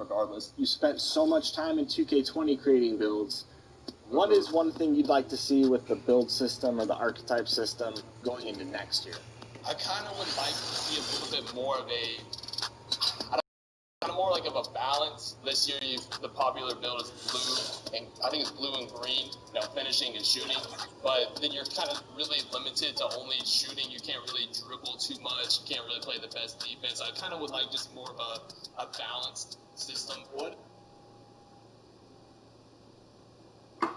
regardless. You spent so much time in 2K20 creating builds. What is one thing you'd like to see with the build system or the archetype system going into next year? I kind of would like to see a little bit more of a, more like of a balance. This year, the popular build is blue, and I think it's blue and green, finishing and shooting. But then you're kind of really limited to only shooting. You can't really dribble too much. You can't really play the best defense. I kind of would like just more of a balanced system. What? A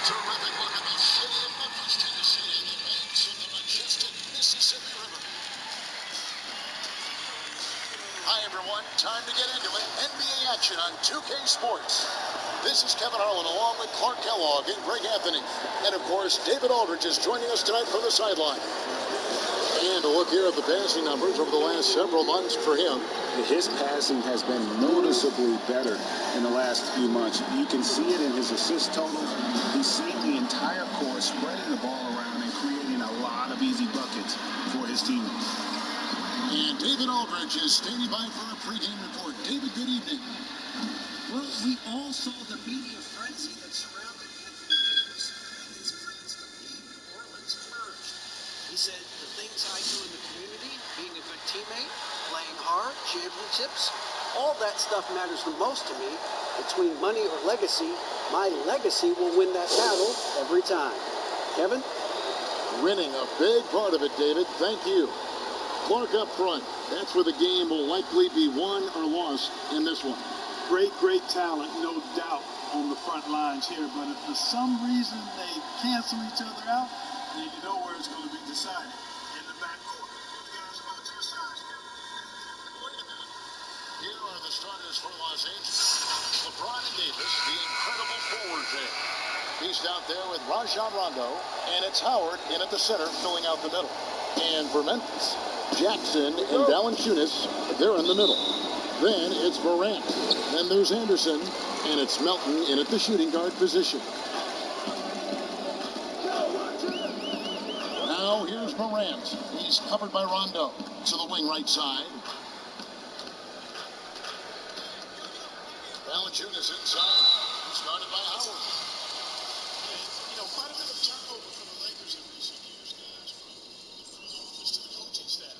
terrific look at the city of Memphis, Tennessee, and the banks of the majestic Mississippi River. Hi, everyone. Time to get into it. NBA action on 2K Sports. This is Kevin Harlan along with Clark Kellogg and Greg Anthony. And, of course, David Aldridge is joining us tonight from the sideline. And a look here at the passing numbers over the last several months for him. His passing has been noticeably better in the last few months. You can see it in his assist totals. He's seeing the entire court, spreading the ball around and creating a lot of easy buckets for his teammates. And David Aldridge is standing by for a pregame report. David, good evening. Well, we all saw the media frenzy that surrounded Anthony Davis and his plans to leave New Orleans first. He said, the things I do in the community, being a good teammate, playing hard, championships, all that stuff matters the most to me. Between money or legacy, my legacy will win that battle every time. Kevin? Winning a big part of it, David. Thank you. Clark up front. That's where the game will likely be won or lost in this one. Great talent, no doubt, on the front lines here. But if for some reason they cancel each other out, then you know where it's going to be decided. In the backcourt. Wait a minute. Here are the starters for Los Angeles. LeBron Davis, the incredible forward there. He's out there with Rajon Rondo, and it's Howard in at the center, filling out the middle. And for Memphis, Jackson and Valanciunas, they're in the middle. Then it's Morant. Then there's Anderson, and it's Melton in at the shooting guard position. Now here's Morant. He's covered by Rondo to the wing right side. Valanciunas inside. Started by Howard. Quite a bit of turnover for the Lakers in recent years, guys, from the front office to the coaching staff.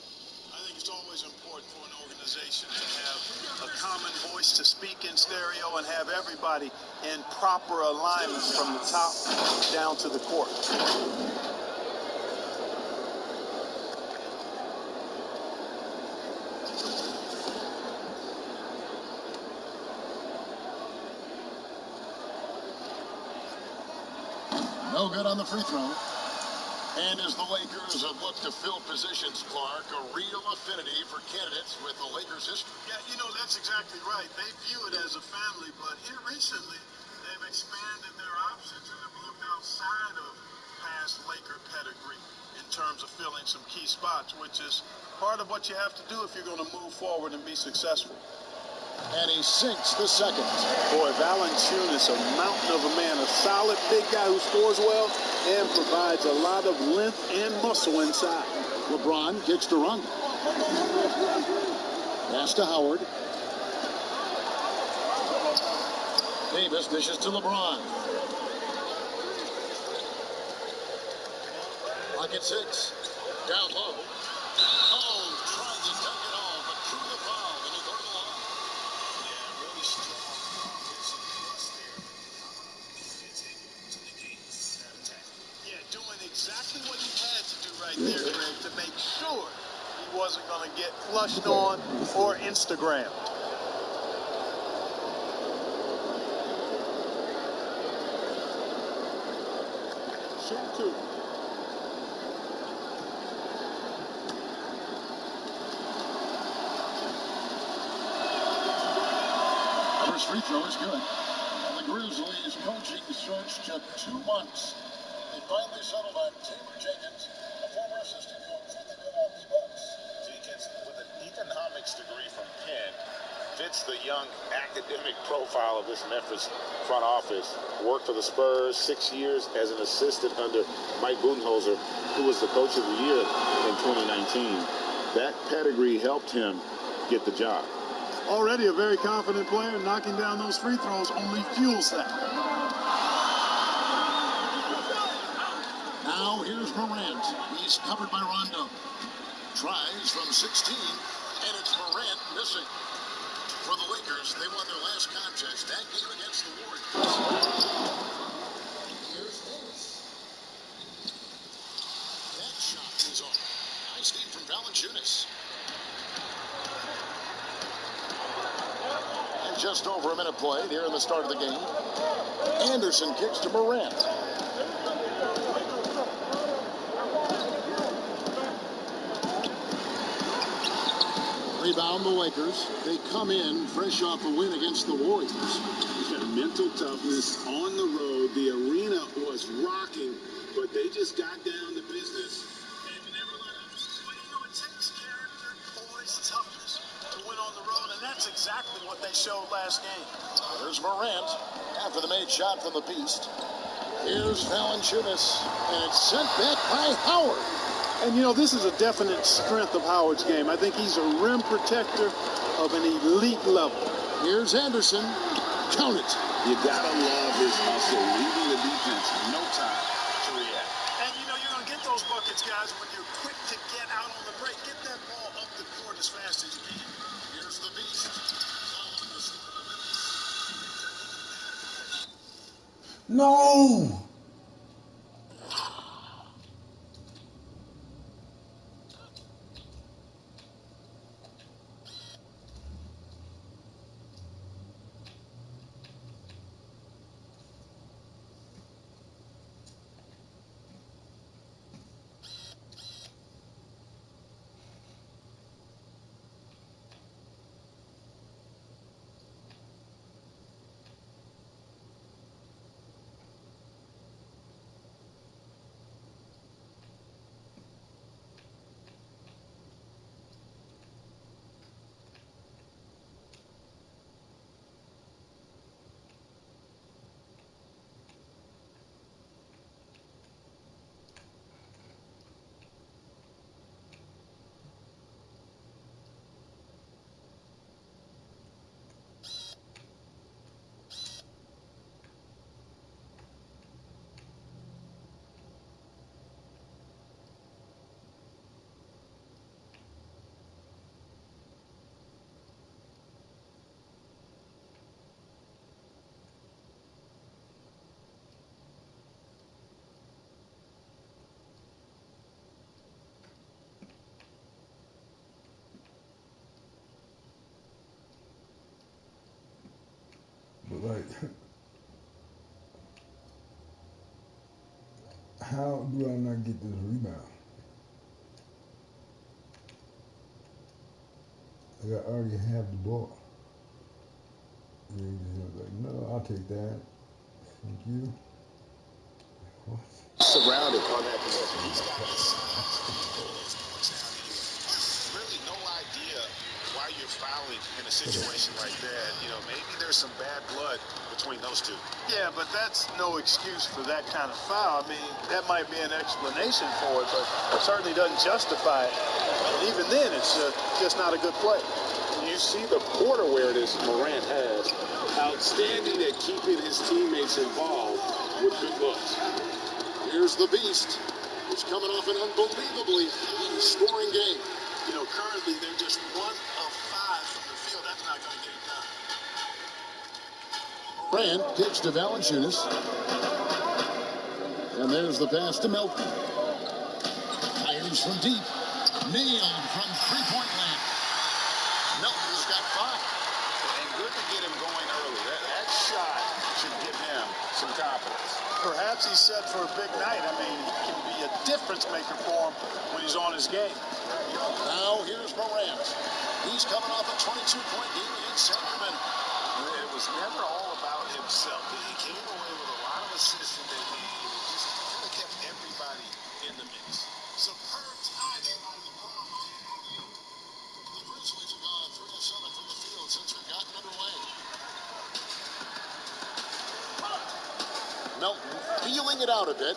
I think it's always important for an organization to have a common voice to speak in stereo and have everybody in proper alignment from the top down to the court. No good on the free throw. And as the Lakers have looked to fill positions, Clark, a real affinity for candidates with the Lakers history. Yeah, that's exactly right. They view it as a family, but here recently, they've expanded their options and have looked outside of past Laker pedigree in terms of filling some key spots, which is part of what you have to do if you're going to move forward and be successful. And he sinks the second. Boy, Valanciunas, a mountain of a man, a solid big guy who scores well and provides a lot of length and muscle inside. LeBron kicks to Rondo. Pass to Howard. Davis dishes to LeBron. Pocket 6. Down low. Oh, trying to dunk it all, but through the foul, and he'll go to the line. Yeah, really strong offensive plus there. It's able to negate that attack. Yeah, doing exactly what he had to do right there, Greg, to make sure he wasn't going to get flushed on or Instagrammed. Shoot two. First free throw is good. And the Grizzlies' coaching search took 2 months. They finally settled on Taylor Jenkins, a former assistant coach with the Milwaukee Bucks. Jenkins, with an economics degree from Penn, fits the young academic profile of this Memphis front office. Worked for the Spurs 6 years as an assistant under Mike Budenholzer, who was the coach of the year in 2019. That pedigree helped him get the job. Already a very confident player, knocking down those free throws only fuels that. Now here's Morant. He's covered by Rondo. Tries from 16, and it's Morant missing. For the Lakers, they won their last contest, that game against the Warriors. Here's Davis. That shot is on. Nice feed from Valanciunas. And just over a minute played here in the start of the game. Anderson kicks to Morant. Rebound the Lakers. They come in fresh off a win against the Warriors. He's got mental toughness on the road. The arena was rocking, but they just got down to business. And never let up. Well, you know, it takes character, poise, toughness to win on the road, and that's exactly what they showed last game. There's Morant after the made shot from the Beast. Here's Valanciunas, and it's sent back by Howard. And, you know, this is a definite strength of Howard's game. I think he's a rim protector of an elite level. Here's Anderson. Count it. You gotta love his hustle, leaving the defense no time to react. And, you know, you're going to get those buckets, guys, when you're quick to get out on the break. Get that ball up the court as fast as you can. Here's the Beast. No! But like, how do I not get this rebound? I got already have the ball. And he was like, no, I'll take that. Thank you. What? Surrounded on that position. He's got this. Really no idea why you're fouling in a situation like that. You know, maybe there's some bad blood between those two. Yeah, but that's no excuse for that kind of foul. I mean, that might be an explanation for it, but it certainly doesn't justify it. And even then, it's just not a good play. You see the court awareness Morant has. Outstanding at keeping his teammates involved with good looks. Here's the Beast. He's coming off an unbelievably scoring game. You know, currently they're just 1 of 5 from the field. That's not going to get it done. Morant pitch to Valanciunas. And there's the pass to Melton. Fires from deep. Nailed from three-point land. Melton's got 5. And good to get him going early. That shot should give him some confidence. Perhaps he's set for a big night. I mean, he can be a difference maker for him when he's on his game. Now here's Morant. He's coming off a 22-point game against Sacramento. It was never all about himself. He came away with a lot of assists in that game. It just kind of kept everybody in the mix. Superb timing by LeBron. The Grizzlies have gone 3 of 7 from the field since we've gotten underway. Melton feeling it out a bit.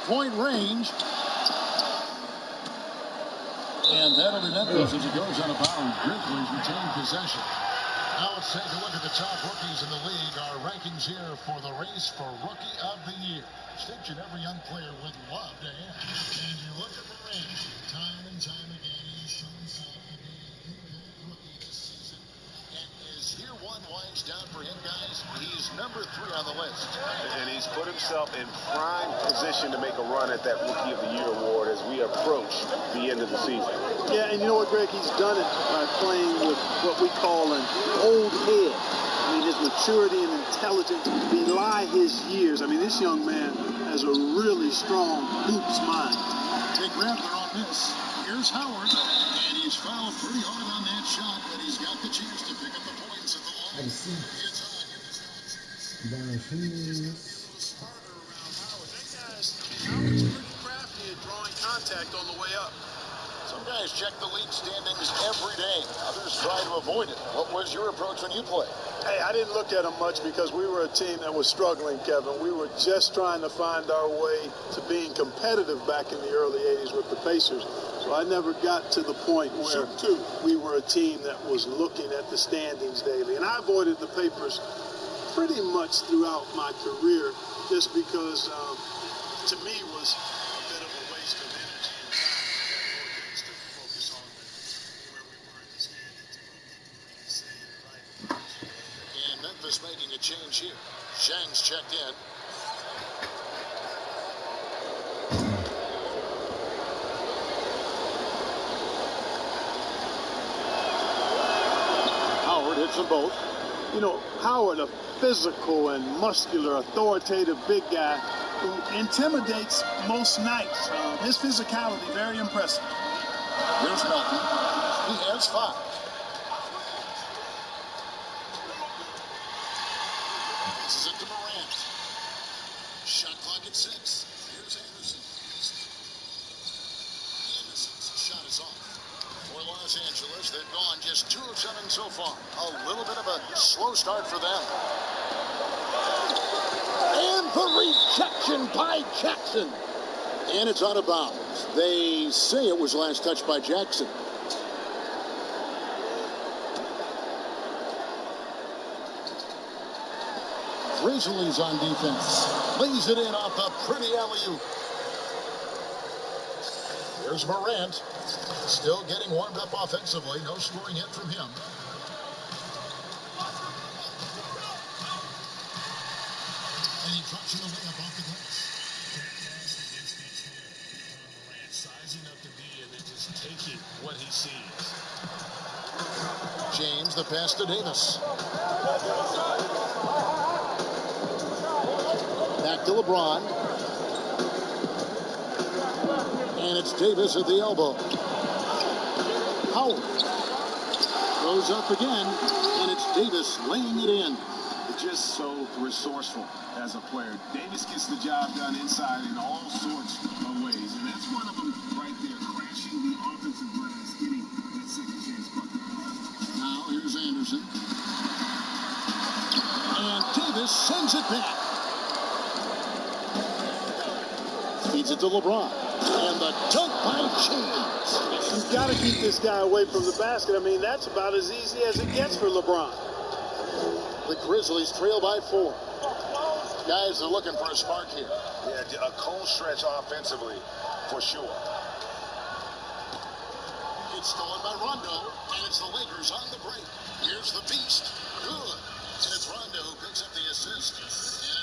three-point range. And that'll be Memphis as it goes out of bounds. Grizzlies retain possession. Now let's take a look at the top rookies in the league. Our rankings here for the race for Rookie of the Year. Distinction every young player would love to have. And you look at Morant, time and time again, he's shown himself to be an impact rookie this season. And is year one winds down for him, guys? He's number 3 on the list. And he's put himself in prime position to make a run at that Rookie of the Year award as we approach the end of the season. Yeah, and you know what, Greg? He's done it by playing with what we call an old head. I mean, his maturity and intelligence belie his years. I mean, this young man has a really strong hoops mind. They grab their offense. Here's Howard, and he's fouled pretty hard on that shot, but he's got the chance to pick up the points at the line. It's on. Smarter around Howard. Howard's pretty crafty at drawing contact on the way up. Some guys check the league standings every day. Others try to avoid it. What was your approach when you played? Hey, I didn't look at them much because we were a team that was struggling, Kevin. We were just trying to find our way to being competitive back in the early 80s with the Pacers. So I never got to the point where we were a team that was looking at the standings daily. And I avoided the papers pretty much throughout my career just because, to me, was a bit of a waste of energy and time. I had more things to focus on than where we were in the standings and what people were saying and writing. And Memphis making a change here. Zhang's checked in. Howard hits them both. You know, Howard, a physical and muscular, authoritative big guy who intimidates most nights. His physicality, very impressive. Here's Melton. He has 5. Passes it to Morant. Shot clock at 6. Here's Anderson. Anderson's shot is off. For Los Angeles, they've gone just 2 of 7 so far. A little bit of a slow start for them. And the rejection by Jackson. And it's out of bounds. They say it was last touched by Jackson. Grizzlies on defense. Lays it in off a pretty alley-oop. Here's Morant. Still getting warmed up offensively. No scoring hit from him. And he drops it away up off the glass. Morant sizing up the D and then just taking what he sees. James, the pass to Davis. Back to LeBron. And it's Davis at the elbow. Howard goes up again, and it's Davis laying it in. Just so resourceful as a player. Davis gets the job done inside in all sorts of ways, and that's one of them right there, crashing the offensive glass, getting that second chance bucket. Now here's Anderson. And Davis sends it back. Feeds it to LeBron. And the dunk by James. You've got to keep this guy away from the basket. I mean, that's about as easy as it gets for LeBron. The Grizzlies trail by 4. Guys are looking for a spark here. Yeah, a cold stretch offensively, for sure. It's stolen by Rondo, and it's the Lakers on the break. Here's the Beast. Good. And it's Rondo who picks up the assist. And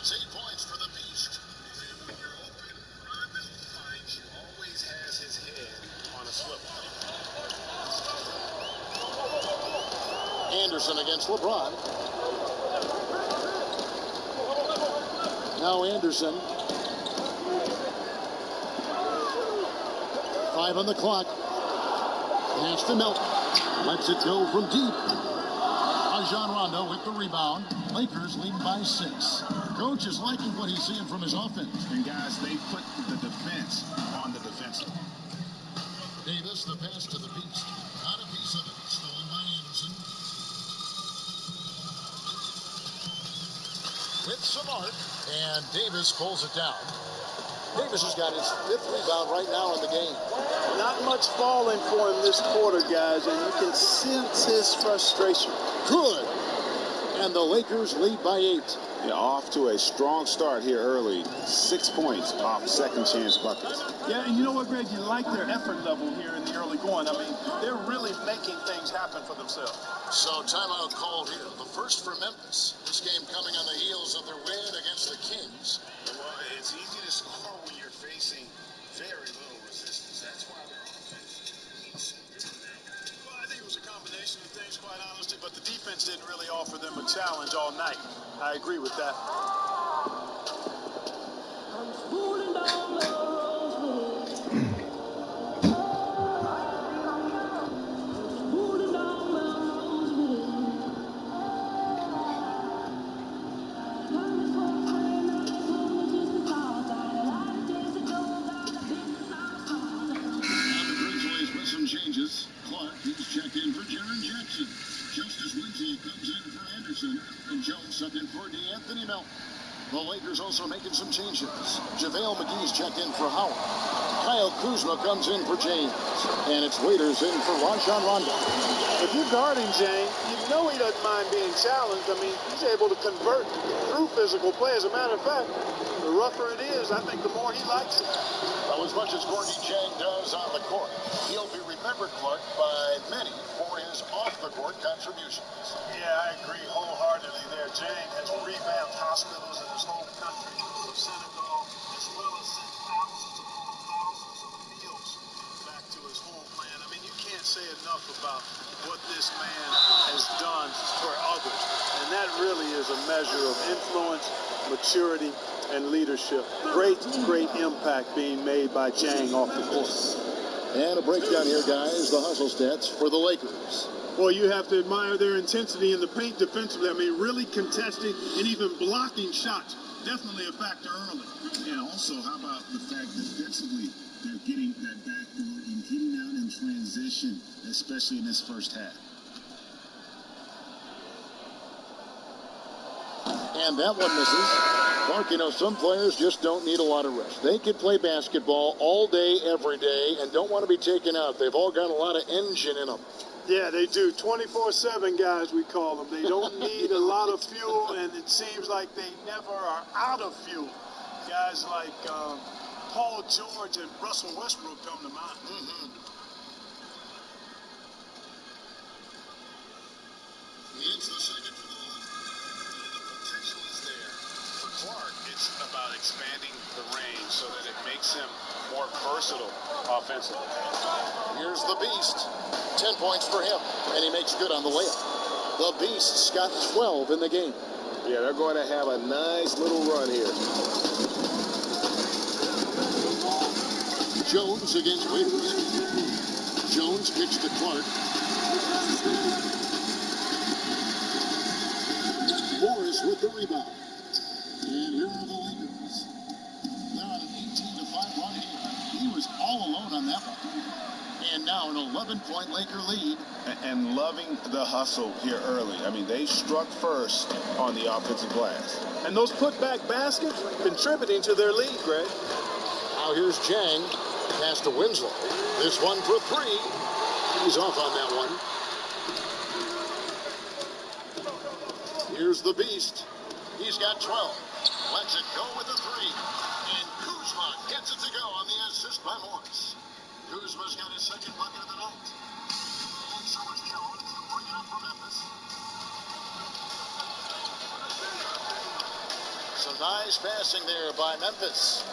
it's 8 points for the Beast. When you're open, Rondo finds you. Always has his head on a swivel. Anderson against LeBron. Now Anderson. 5 on the clock. Pass to Melton. Lets it go from deep. Rajon Rondo with the rebound. Lakers lead by 6. Coach is liking what he's seeing from his offense. And guys, they put the defense on the defensive. Davis, the pass to the Beast. Not a piece of it. Stolen by Anderson. With some art, and Davis pulls it down. Davis has got his 5th rebound right now in the game. Not much falling for him this quarter, guys, and you can sense his frustration. Good. And the Lakers lead by 8. Yeah, off to a strong start here early. 6 points off second chance buckets. Yeah, and you know what, Greg? You like their effort level here in the early going. I mean, they're really making things happen for themselves. So timeout called here. The first for Memphis. This game coming on the heels of their win against the Kings. Well, it's easy to score when you're facing very little resistance. That's why their offense needs some good now. Well, I think it was a combination of things, quite honestly, but the defense didn't really offer them a challenge all night. I agree with that. Changes. Clark is checked in for Jaren Jackson. Justice Winslow comes in for Anderson. And Jones subbed in for DeAnthony Melton. The Lakers also making some changes. JaVale McGee's checked in for Howard. Kyle Kuzma comes in for James. And it's Waiters in for Rajon Rondo. If you're guarding James, you know he doesn't mind being challenged. I mean, he's able to convert through physical play. As a matter of fact, the rougher it is, I think the more he likes it. Well, as much as Gorgie Jang does on the court, he'll be remembered, Clark, by many for his off-the-court contributions. Yeah, I agree wholeheartedly there. Jang has revamped hospitals in his home country of Senegal, as well as sent thousands of meals back to his homeland. I mean, you can't say enough about what this man has done for others. And that really is a measure of influence, maturity, and leadership. Great impact being made by Jang off the court. And a breakdown here, guys. The hustle stats for the Lakers. Well, you have to admire their intensity in the paint defensively. I mean, really contesting and even blocking shots. Definitely a factor early. And also, how about the fact defensively, they're getting that backboard and getting out in transition, especially in this first half. And that one misses. Clark, you know, some players just don't need a lot of rest. They can play basketball all day, every day, and don't want to be taken out. They've all got a lot of engine in them. Yeah, they do. 24/7 guys, we call them. They don't need a lot of fuel, and it seems like they never are out of fuel. Guys like Paul George and Russell Westbrook come to mind. It's the second for the line. The potential is there. For Clark, it's about expanding the range so that it makes him more versatile offensively. Here's the Beast. 10 points for him, and he makes good on the layup. The Beast's got 12 in the game. Yeah, they're going to have a nice little run here. Jones against Waiters. Jones kicks to Clark. Morris with the rebound. And here are the Lakers. They're on an 18-5 run here. He was all alone on that one. And now an 11-point Laker lead. And loving the hustle here early. I mean, they struck first on the offensive glass. And those putback baskets contributing to their lead, Greg. Now here's Jang. Pass to Winslow. This one for 3. He's off on that one. Here's the Beast. He's got 12. Lets it go with a 3. And Kuzma gets it to go on the assist by Morris. Kuzma's got his second bucket of the night. And so is Jones pouring it up for Memphis. Some nice passing there by Memphis.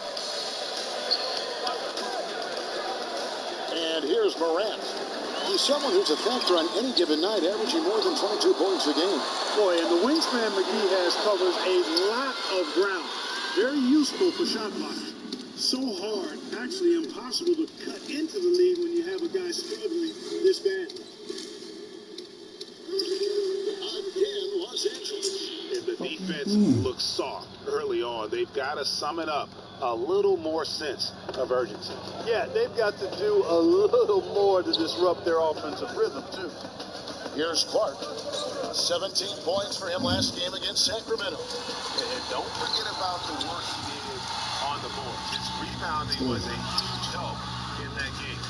And here's Morant. He's someone who's a factor on any given night, averaging more than 22 points a game. Boy, and the wingspan McGee has covers a lot of ground. Very useful for shot blocking. So hard, actually impossible to cut into the league when you have a guy struggling this badly. Again, Los Angeles. If the defense looks soft early on, they've got to sum it up a little more sense of urgency. Yeah, they've got to do a little more to disrupt their offensive rhythm, too. Here's Clark. 17 points for him last game against Sacramento. And don't forget about the work he did on the boards. His rebounding was a huge help in that game.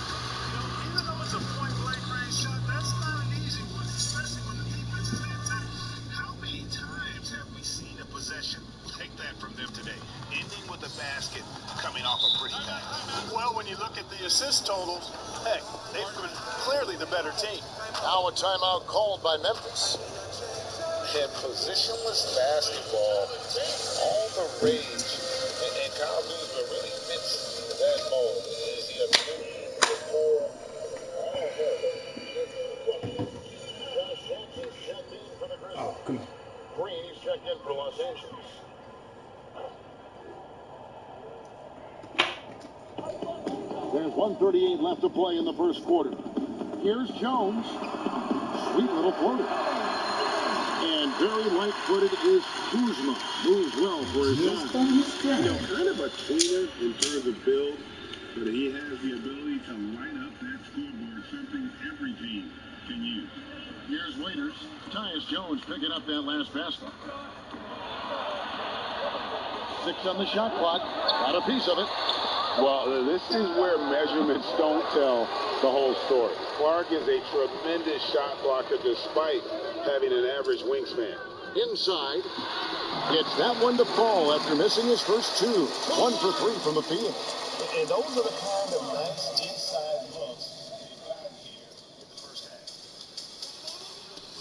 Even though it's a point-blank range shot, that's not an easy one, especially when the defense is intact. How many times have we seen a possession like that from them today, ending with a basket coming off a pretty pass? Well, when you look at the assist totals, heck, they've been clearly the better team. Now a timeout called by Memphis. And positionless basketball, all the rage, and Kyle Kuzma really fits that mold. Is he a 3, 4? Oh, come on. Green's checked in for Los Angeles. There's 1:38 left to play in the first quarter. Here's Jones. Sweet little floater. And very light-footed is Kuzma. Moves well for his size. Kind of a tweener in terms of build, but he has the ability to light up that scoreboard, something every team can use. Here's Waiters. Tyus Jones picking up that last basket. 6 on the shot clock. Got a piece of it. Well, this is where measurements don't tell the whole story. Clark is a tremendous shot blocker despite having an average wingspan. Inside. Gets that one to fall after missing his first 2. 1 for 3 from the field. And those are the kind of nice inside looks they've gotten here in the first half.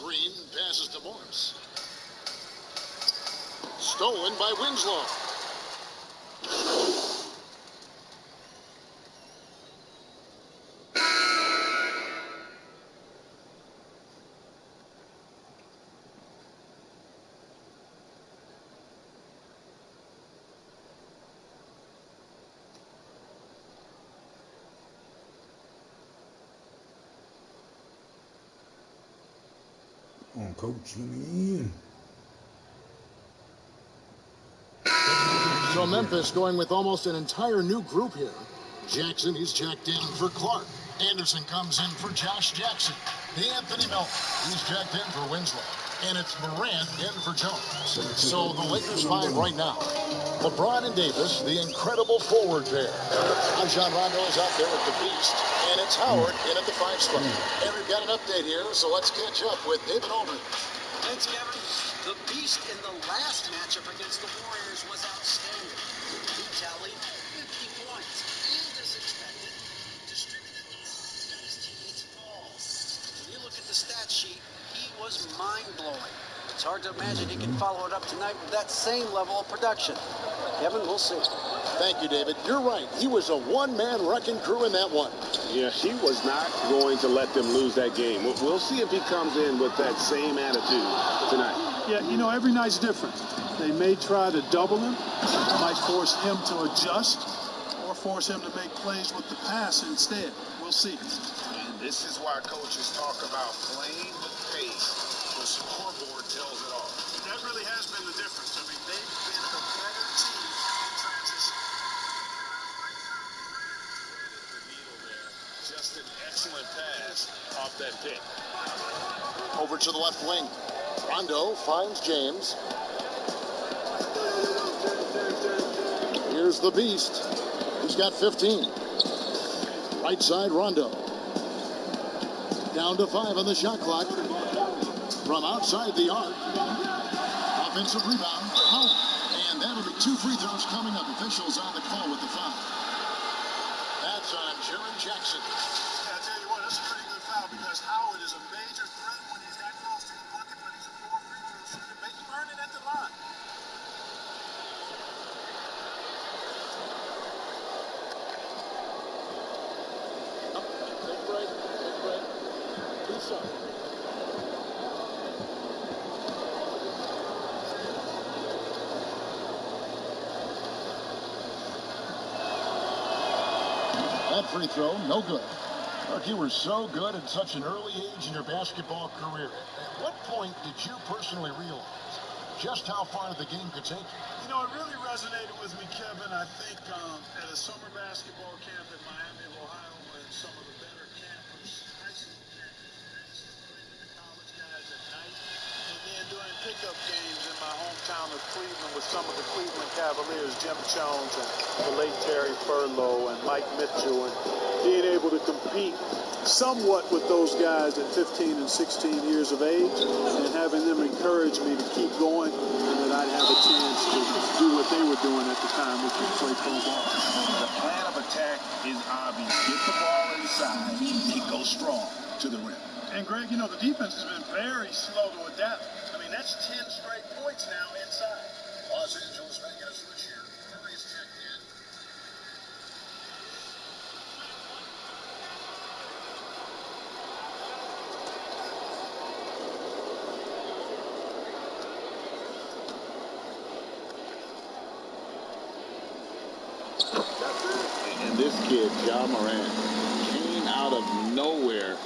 Green passes to Morris. Stolen by Winslow. Come on, coach, let me in. So Memphis going with almost an entire new group here. Jackson, he's checked in for Clark. Anderson comes in for Josh Jackson. Anthony Melton, he's checked in for Winslow. And it's Morant in for Jones. So the Lakers 5 right now. LeBron and Davis, the incredible forward pair. Rajon Rondo is out there with the Beast. And it's Howard in at the 5 spot. And we've got an update here, so let's catch up with David Aldridge. Thanks, Kevin. The Beast in the last matchup against the Warriors was outstanding. He tallied 50 points and, as expected, distributed his teammates' balls. When you look at the stat sheet, he was mind-blowing. It's hard to imagine he can follow it up tonight with that same level of production. Kevin, we'll see. Thank you, David. You're right. He was a one-man wrecking crew in that one. Yeah, he was not going to let them lose that game. We'll see if he comes in with that same attitude tonight. Yeah, you know, every night's different. They may try to double him, might force him to adjust, or force him to make plays with the pass instead. We'll see. And this is why coaches talk about playing the pace. The scoreboard tells it all. That really has been the difference. I mean, they've been a better team in transition. The needle there. Just an excellent pass off that pick. Over to the left wing. Rondo finds James. Here's the Beast. He's got 15. Right side, Rondo. Down to 5 on the shot clock. From outside the arc. Offensive rebound. Howard. And that'll be 2 free throws coming up. Officials on the call with the foul. That's on Jaren Jackson. Yeah, I tell you what, that's a pretty good foul because Howard is a major threat when he's that close to the bucket, but he's a poor free throw shooter. Make him earn it at the line. Big break. Big break. Peace up. That free throw, no good. Look, you were so good at such an early age in your basketball career. At what point did you personally realize just how far the game could take you? You know, it really resonated with me, Kevin. I think at a summer basketball camp in Miami of Ohio, when some of the better campers, high school campers, actually played with the college guys at night, and then during pickup games in my hometown town of Cleveland with some of the Cleveland Cavaliers, Jim Jones and the late Terry Furlow and Mike Mitchell, and being able to compete somewhat with those guys at 15 and 16 years of age, and having them encourage me to keep going, and that I'd have a chance to do what they were doing at the time, which was play pro ball. The plan of attack is obvious. Get the ball inside and go strong to the rim. And Greg, you know, the defense has been very slow to adapt. I mean, that's 10 straight points now inside. Los Angeles making a switch here. Murray's checked in. And this kid, Ja Morant, came out of nowhere,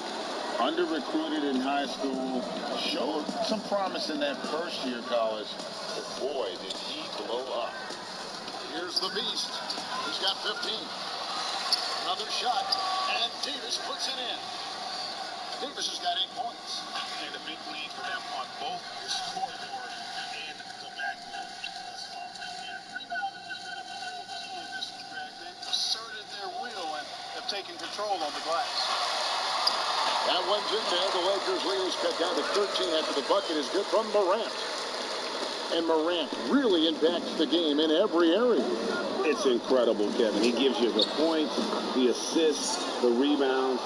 under-recruited in high school, showed some promise in that first year of college, but boy, did he blow up. Here's the Beast. He's got 15. Another shot, and Davis puts it in. Davis has got 8 points. And a big lead for them on both the scoreboard and the backboard. They've asserted their will and have taken control on the glass. That one's in there. The Lakers lead is cut down to 13 after the bucket is good from Morant. And Morant really impacts the game in every area. It's incredible, Kevin. He gives you the points, the assists, the rebounds.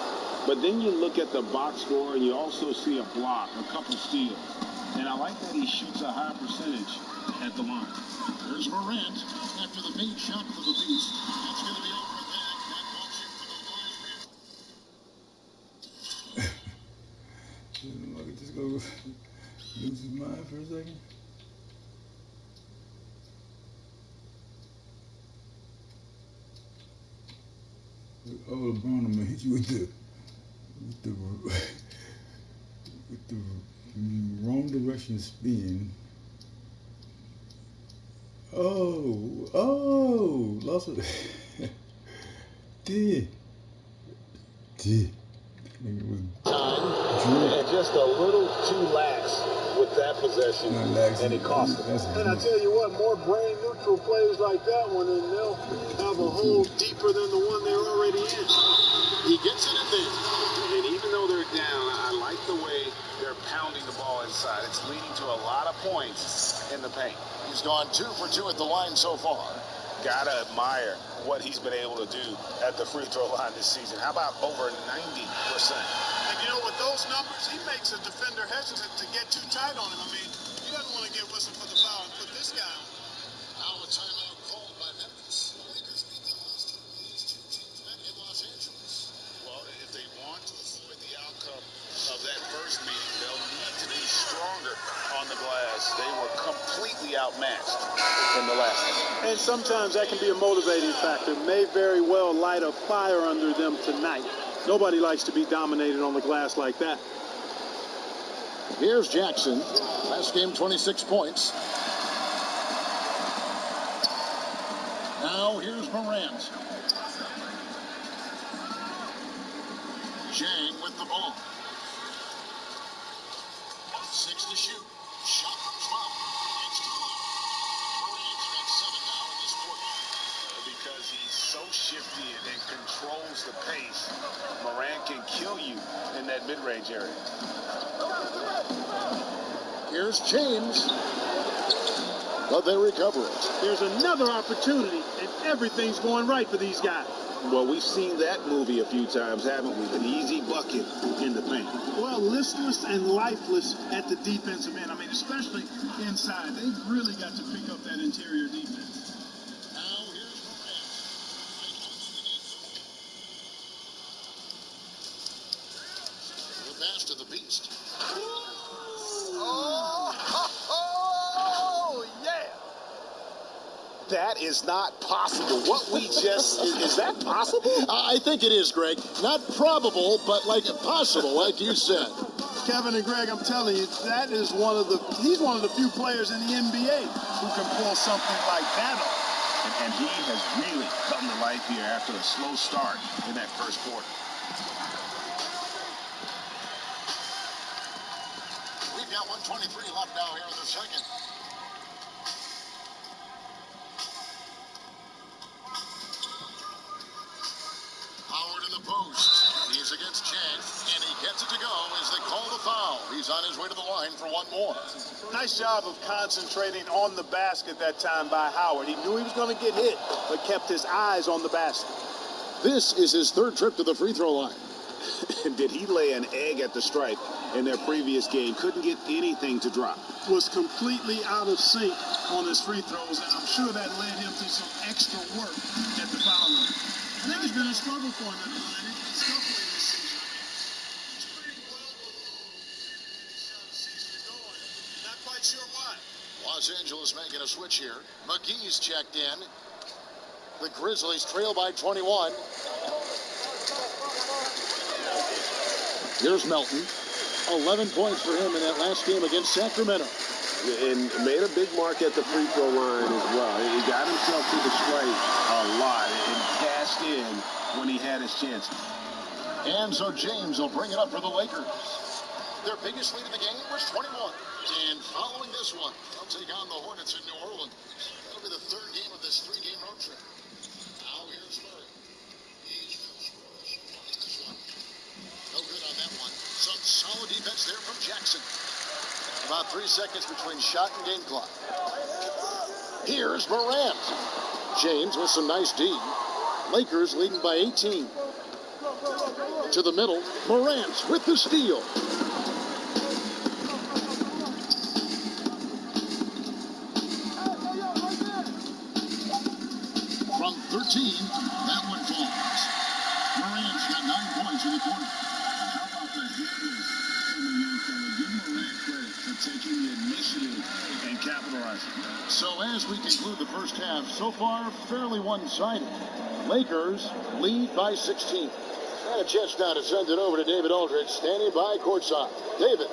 But then you look at the box score and you also see a block, a couple steals. And I like that he shoots a high percentage at the line. There's Morant after the big shot for the Beast. That's going to be over at that. That motion for the Look at this go lose his mind for a second. Oh, LeBron, I'm gonna hit you with the wrong direction spin. Oh, lost it. Nigga was And just a little too lax with that possession, and it cost him. And I tell you what, more brain neutral plays like that one, and they'll have a hole deeper than the one they're already in. He gets it in there. And even though they're down, I like the way they're pounding the ball inside. It's leading to a lot of points in the paint. He's gone 2 for 2 at the line so far. Gotta admire what he's been able to do at the free throw line this season. How about over 90%? And you know, with those numbers, he makes a defender hesitant to get too tight on him. I mean, he doesn't want to get whistled for the foul and put this guy on. Now a timeout called by Memphis. Lakers beat the last time these two teams met in Los Angeles. Well, if they want to avoid the outcome of that first meeting, they'll need to be stronger on the glass. They were completely outmatched in the last one. And sometimes that can be a motivating factor. May very well light a fire under them tonight. Nobody likes to be dominated on the glass like that. Here's Jackson. Last game, 26 points. Now here's Morant. Chang with the ball. 6 to shoot. Shot from 12. Next to 1. Morant's got 7 now in this quarter. Because he's so shifty and controls the pace, Morant can kill you in that mid-range area. Here's James. But they recover it. There's another opportunity, and everything's going right for these guys. Well, we've seen that movie a few times, haven't we? An easy bucket in the paint. Well, listless and lifeless at the defensive end. I mean, especially inside. They've really got to pick up that interior defense. Now here's Morant. The pass to the Beast. Oh, yeah! That is not possible. What we just, is that possible? I think it is, Greg. Not probable, but like possible, like you said. Kevin and Greg, I'm telling you, that is he's one of the few players in the NBA who can pull something like that off. And he has really come to life here after a slow start in that first quarter. We've got 1:23 left now here in the second. Chang, and he gets it to go as they call the foul. He's on his way to the line for one more. Nice job of concentrating on the basket that time by Howard. He knew he was going to get hit, but kept his eyes on the basket. This is his third trip to the free throw line. Did he lay an egg at the stripe in their previous game? Couldn't get anything to drop. Was completely out of sync on his free throws, and I'm sure that led him to some extra work at the foul line. I think it's been a struggle for him at the line. He's scuffling this season. He's pretty well below the season to go, and not quite sure why. Los Angeles making a switch here. McGee's checked in. The Grizzlies trail by 21. Here's Melton. 11 points for him in that last game against Sacramento. And made a big mark at the free throw line as well. He got himself to the stripe a lot and cashed in when he had his chances. And so James will bring it up for the Lakers. Their biggest lead of the game was 21. And following this one, they'll take on the Hornets in New Orleans. That'll be the third game of this three-game road trip. Now here's Murray. No good on that one. Some solid defense there from Jackson. About 3 seconds between shot and game clock. Here's Morant. James with some nice D. Lakers leading by 18. To the middle, Morant with the steal. From 13, that one falls. Morant's got 9 points in the quarter. How about the defense? Give Morant credit for taking the initiative and capitalizing. So as we conclude the first half, so far fairly one-sided. Lakers lead by 16. And a chance now to send it over to David Aldridge, standing by courtside. David.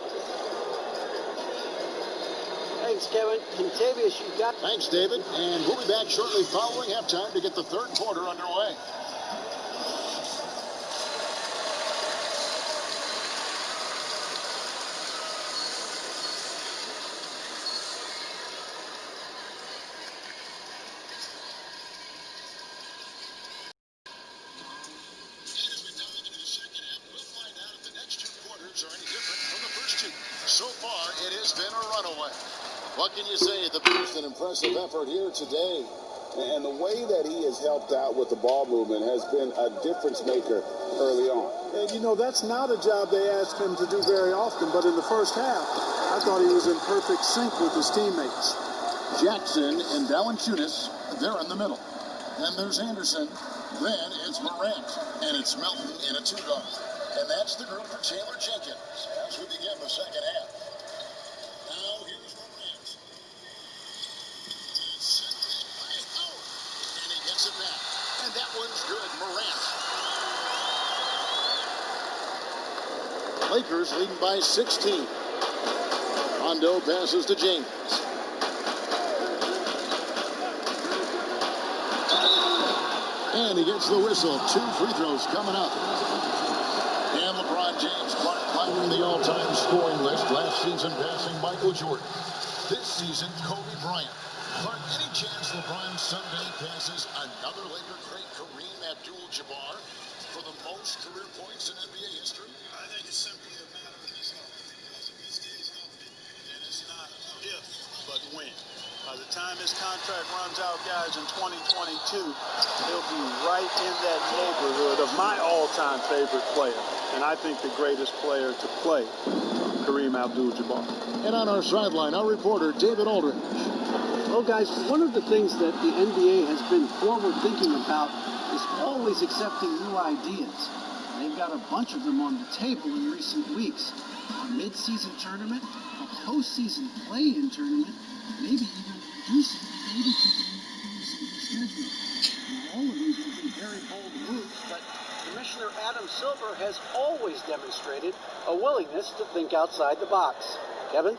Thanks, Kevin. Contavious, you got... Thanks, David. And we'll be back shortly following halftime to get the third quarter underway. So far, it has been a runaway. What can you say? The boost and impressive effort here today. And the way that he has helped out with the ball movement has been a difference maker early on. And, you know, that's not a job they ask him to do very often, but in the first half, I thought he was in perfect sync with his teammates. Jackson and Valanciunas, they're in the middle. Then there's Anderson. Then it's Morant. And it's Melton in a two-guard. And that's the group for Taylor Jenkins as we begin the second half. Now here's Morant. Sent in by Howard. And he gets it back. And that one's good. Morant. Lakers leading by 16. Rondo passes to James. And he gets the whistle. 2 free throws coming up. And LeBron James climbing the all-time scoring list. Last season passing Michael Jordan. This season, Kobe Bryant. Clark, any chance LeBron someday passes another Laker great, Kareem Abdul-Jabbar, for the most career points in NBA history? I think it's simply a matter of his health. Because if he stays healthy, and it's not if, but when. By the time his contract runs out, guys, in 2022, he'll be right in that neighborhood of my all-time favorite player. And I think the greatest player to play, Kareem Abdul-Jabbar. And on our sideline, our reporter, David Aldridge. Well, guys, one of the things that the NBA has been forward-thinking about is always accepting new ideas. They've got a bunch of them on the table in recent weeks. A mid-season tournament, a postseason play-in tournament, maybe even reducing the 82-game schedule. Now, all of these would be very bold moves, but Commissioner Adam Silver has always demonstrated a willingness to think outside the box. Kevin?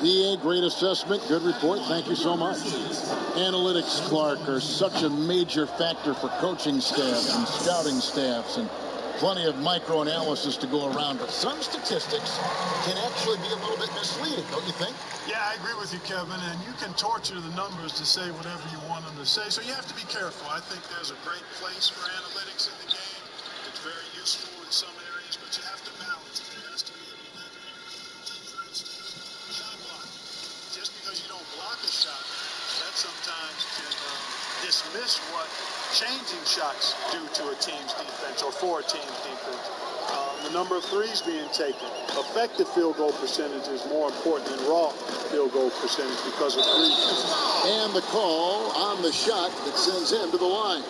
PA, great assessment, good report. Thank you so much. Analytics, Clark, are such a major factor for coaching staffs and scouting staffs, and plenty of micro-analysis to go around. But some statistics can actually be a little bit misleading, don't you think? Yeah, I agree with you, Kevin. And you can torture the numbers to say whatever you want them to say. So you have to be careful. I think there's a great place for analytics in the game. It's very useful in some areas, but you have to balance it. There has to be a for instance, shot block. Just because you don't block a shot, that sometimes can dismiss what changing shots do to a team's defense or for a team's defense. The number of threes being taken. Effective field goal percentage is more important than raw field goal percentage because of threes. And the call on the shot that sends him to the line.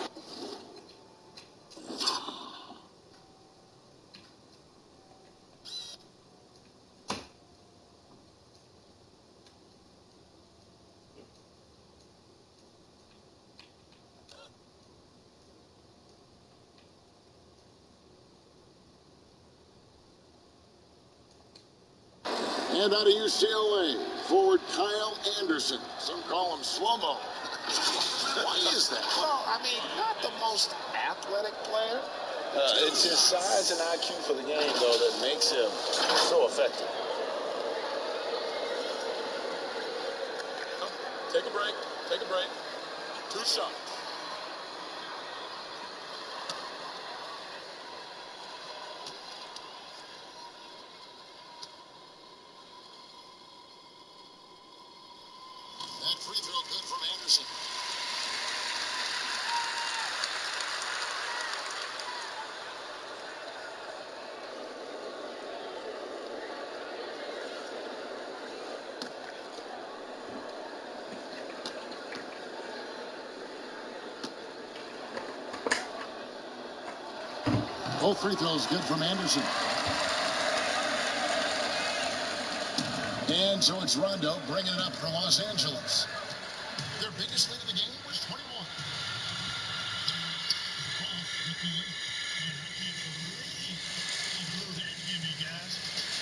And out of UCLA, forward Kyle Anderson. Some call him slow-mo. Why is that? Well, I mean, not the most athletic player. It's his size and IQ for the game, though, that makes him so effective. Take a break. Take a break. 2 shots. That free throw good from Anderson. Both free throws good from Anderson. And so it's Rondo bringing it up for Los Angeles. Their biggest lead of the game was 21.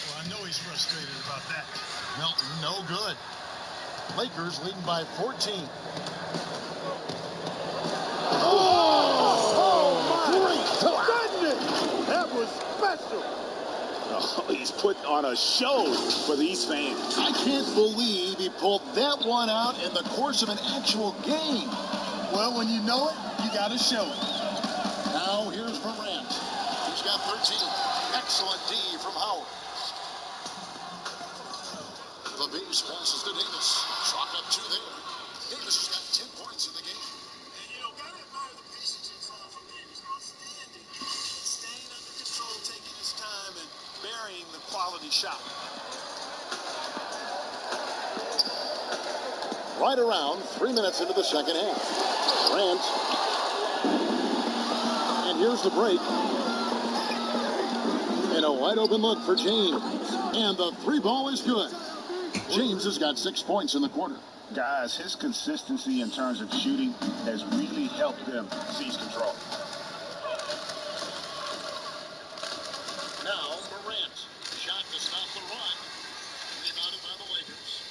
Well, I know he's frustrated about that. Milton, no good. Lakers leading by 14. That was special. Oh, he's put on a show for these fans. I can't believe he pulled that one out in the course of an actual game. Well, when you know it, you got to show it. Now here's Morant. He's got 13. Excellent D from Howard. The base passes to Davis. Chalk up 2 there. Davis has got 10 points in the game. And, you know, got to admire the patience you saw from Davis. Outstanding. Staying under control, taking his time, and burying the quality shot. Right around 3 minutes into the second half. Grant. And here's the break. And a wide open look for James. And the 3 ball is good. James has got 6 points in the quarter. Guys, his consistency in terms of shooting has really helped them seize control. Now Morant. Shot to stop the run. Rebounded by the Lakers.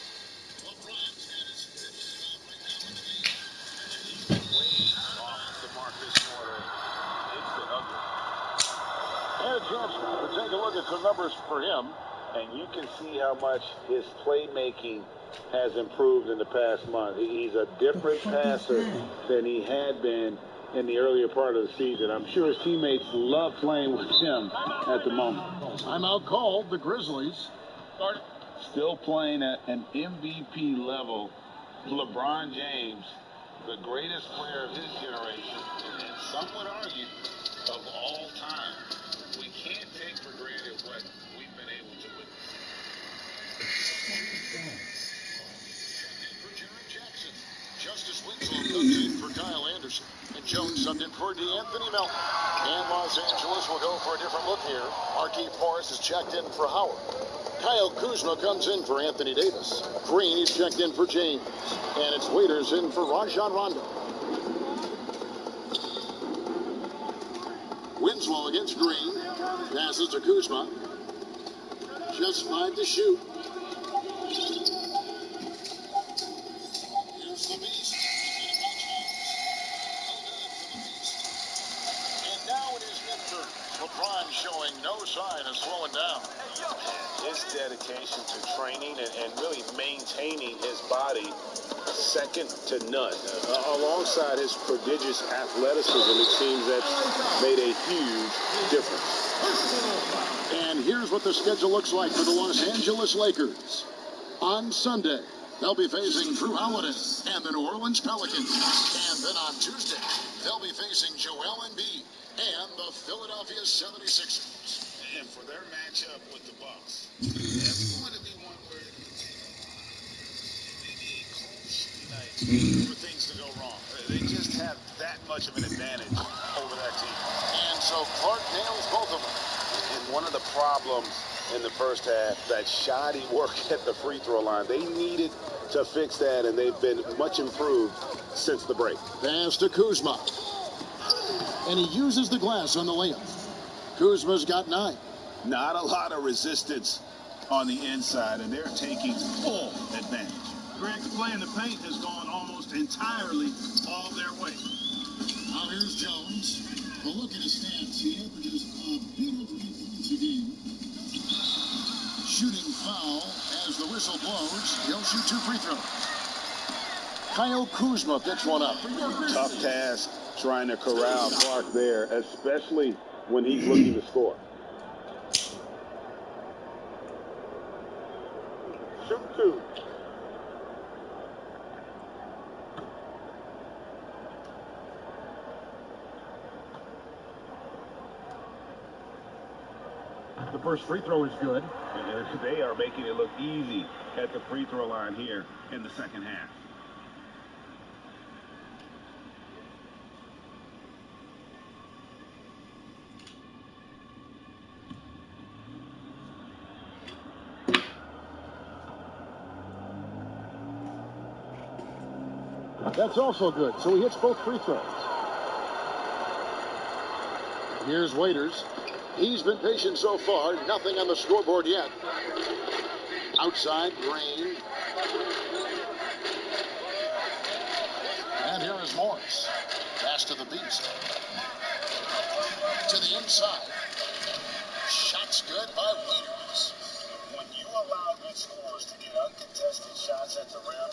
LeBron's had his 5th rebound right now in the game. He's been way off the mark this quarter. It's been ugly. And a chance to take a look at some numbers for him. And you can see how much his playmaking has improved in the past month. He's a different passer than he had been in the earlier part of the season. I'm sure his teammates love playing with him at the moment. Timeout called, the Grizzlies. Still playing at an MVP level. LeBron James, the greatest player of his generation, and some would argue of all time. We can't take for granted what we've been able to witness. For Jared Jackson. Justice Winslow comes in for Kyle Anderson. And Jones subbed in for D'Anthony Melton. And Los Angeles will go for a different look here. Markieff Morris is checked in for Howard. Kyle Kuzma comes in for Anthony Davis. Green is checked in for James. And it's Waiters in for Rajon Rondo. Winslow against Green. Passes to Kuzma. Just 5 to shoot. side is slowing down. His dedication to training and really maintaining his body, second to none. Alongside his prodigious athleticism, it seems that's made a huge difference. And here's what the schedule looks like for the Los Angeles Lakers. On Sunday, they'll be facing Drew Holiday and the New Orleans Pelicans. And then on Tuesday, they'll be facing Joel Embiid and the Philadelphia 76ers. And for their matchup with the Bucks, that's going to be one where it may be a close night for things to go wrong. They just have that much of an advantage over that team. And so Clark nails both of them. And one of the problems in the first half, that shoddy work at the free throw line. They needed to fix that, and they've been much improved since the break. Pass to Kuzma. And he uses the glass on the layup. Kuzma's got 9. Not a lot of resistance on the inside, and they're taking full advantage. Greg, the play in the paint has gone almost entirely all their way. Now here's Jones. Well, look at his stats. He averages a bit over 8 points a game. Shooting foul as the whistle blows. He'll shoot 2 free throws. Kyle Kuzma picks one up. Tough task trying to corral Clark there, especially when he's looking to score. Shoot 2. The first free throw is good. They are making it look easy at the free throw line here in the second half. That's also good. So he hits both free throws. Here's Waiters. He's been patient so far. Nothing on the scoreboard yet. Outside, Green. And here is Morris. Pass to the Beast. To the inside. Shots good by Waiters. When you allow good scorers to get uncontested shots at the rim,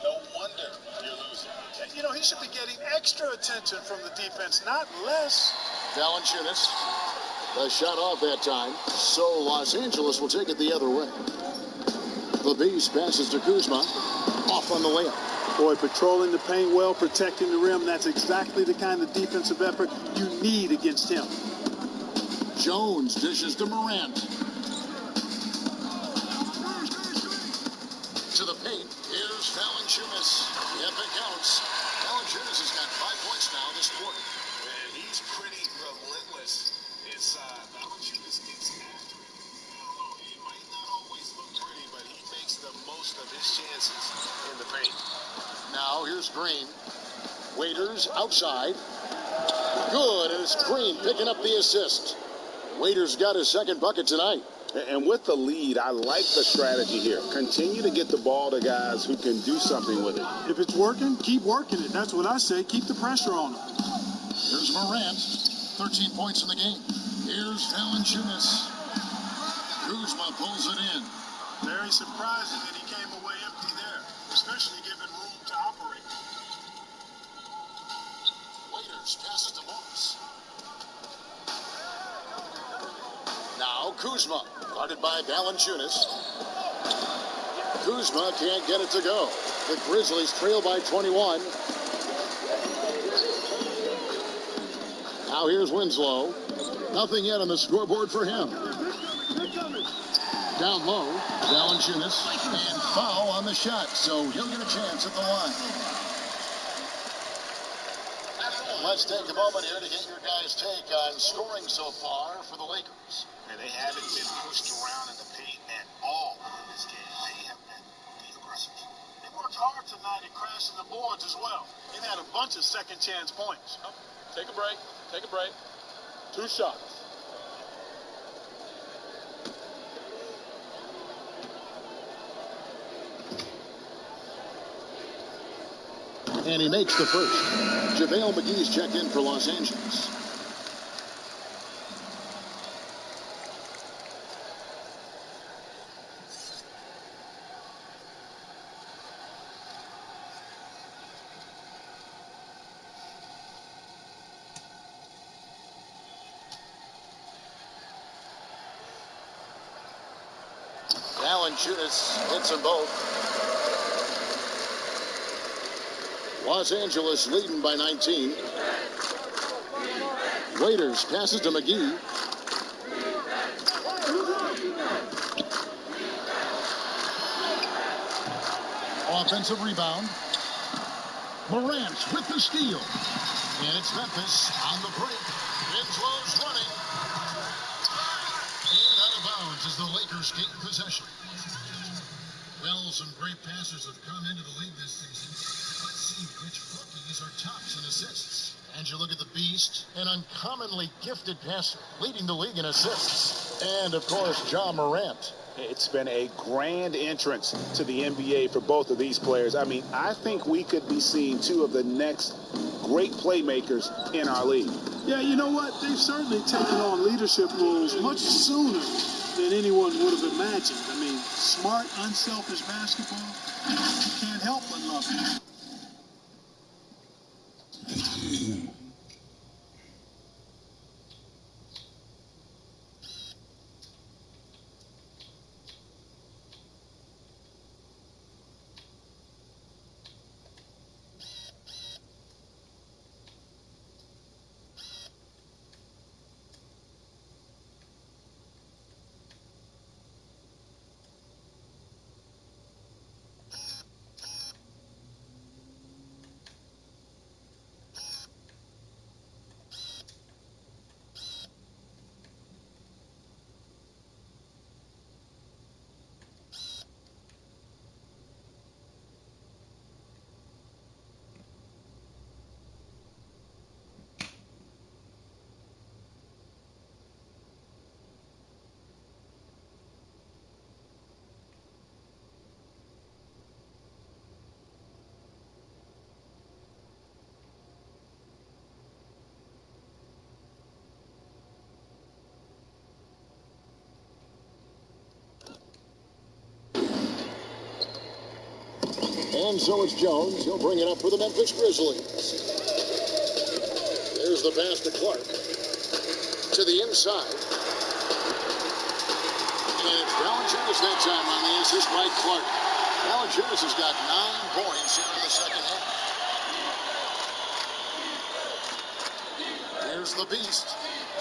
no wonder you're losing. You know, he should be getting extra attention from the defense, not less. Valanciunas. The shot off that time. So Los Angeles will take it the other way. The Beast passes to Kuzma. Off on the layup. Boy, patrolling the paint well, protecting the rim. That's exactly the kind of defensive effort you need against him. Jones dishes to Morant. To the paint. Here's Valanciunas. If it counts. Valanciunas has got 5 points now this quarter. And he's pretty relentless inside. Valanciunas gets after it. It might not always look pretty, but he makes the most of his chances in the paint. Now here's Green. Waiters outside. Good, and it's Green picking up the assist. Waiters got his second bucket tonight. And with the lead, I like the strategy here. Continue to get the ball to guys who can do something with it. If it's working, keep working it. That's what I say. Keep the pressure on him. Here's Morant. 13 points in the game. Here's Valanciunas. Kuzma pulls it in. Very surprising that he came away empty there, especially given room to operate. Waiters passes to Morris. Now Kuzma, guarded by Valanciunas. Kuzma can't get it to go. The Grizzlies trail by 21. Now here's Winslow. Nothing yet on the scoreboard for him. Down low, Valanciunas, and foul on the shot, so he'll get a chance at the line. Let's take a moment here to get your guys' take on scoring so far for the Lakers. And they haven't been pushed around in the paint at all in this game. They have been aggressive. They worked hard tonight at crashing the boards as well. They've had a bunch of second chance points. Take a break. Take a break. 2 shots. And he makes the first. JaVale McGee's checked in for Los Angeles. Valanciunas hits them both. Los Angeles leading by 19. Waiters passes to McGee. Offensive rebound. Morant with the steal. And it's Memphis on the break. Winslow's running. And out of bounds as the Lakers gain possession. Well, some great passers have come into the league this season. Let's see which rookies are tops in assists. And you look at the Beast, an uncommonly gifted passer, leading the league in assists. And, of course, Ja Morant. It's been a grand entrance to the NBA for both of these players. I mean, I think we could be seeing two of the next great playmakers in our league. Yeah, you know what? They've certainly taken on leadership roles much sooner than anyone would have imagined. I mean, smart, unselfish basketball, you can't help but love it. And so it's Jones. He'll bring it up for the Memphis Grizzlies. There's the pass to Clark. To the inside. And it's Valanciunas that time on the assist by Clark. Valanciunas has got 9 points into the second half. Here's the Beast.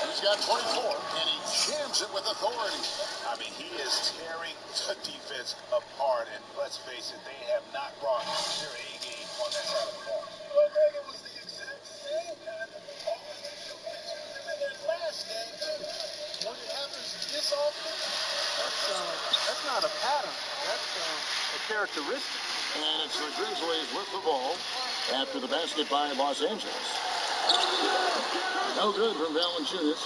He's got 24, and he jams it with authority. I mean, he is tearing the defense apart, and let's face it, they have not brought their A game on that side of the ball. Well, Greg, it was the exact same kind of offensive picture in their last game, too. When it happens this often, that's not a pattern. That's a characteristic. And it's the Grizzlies with the ball after the basket by Los Angeles. No good from Valanciunas.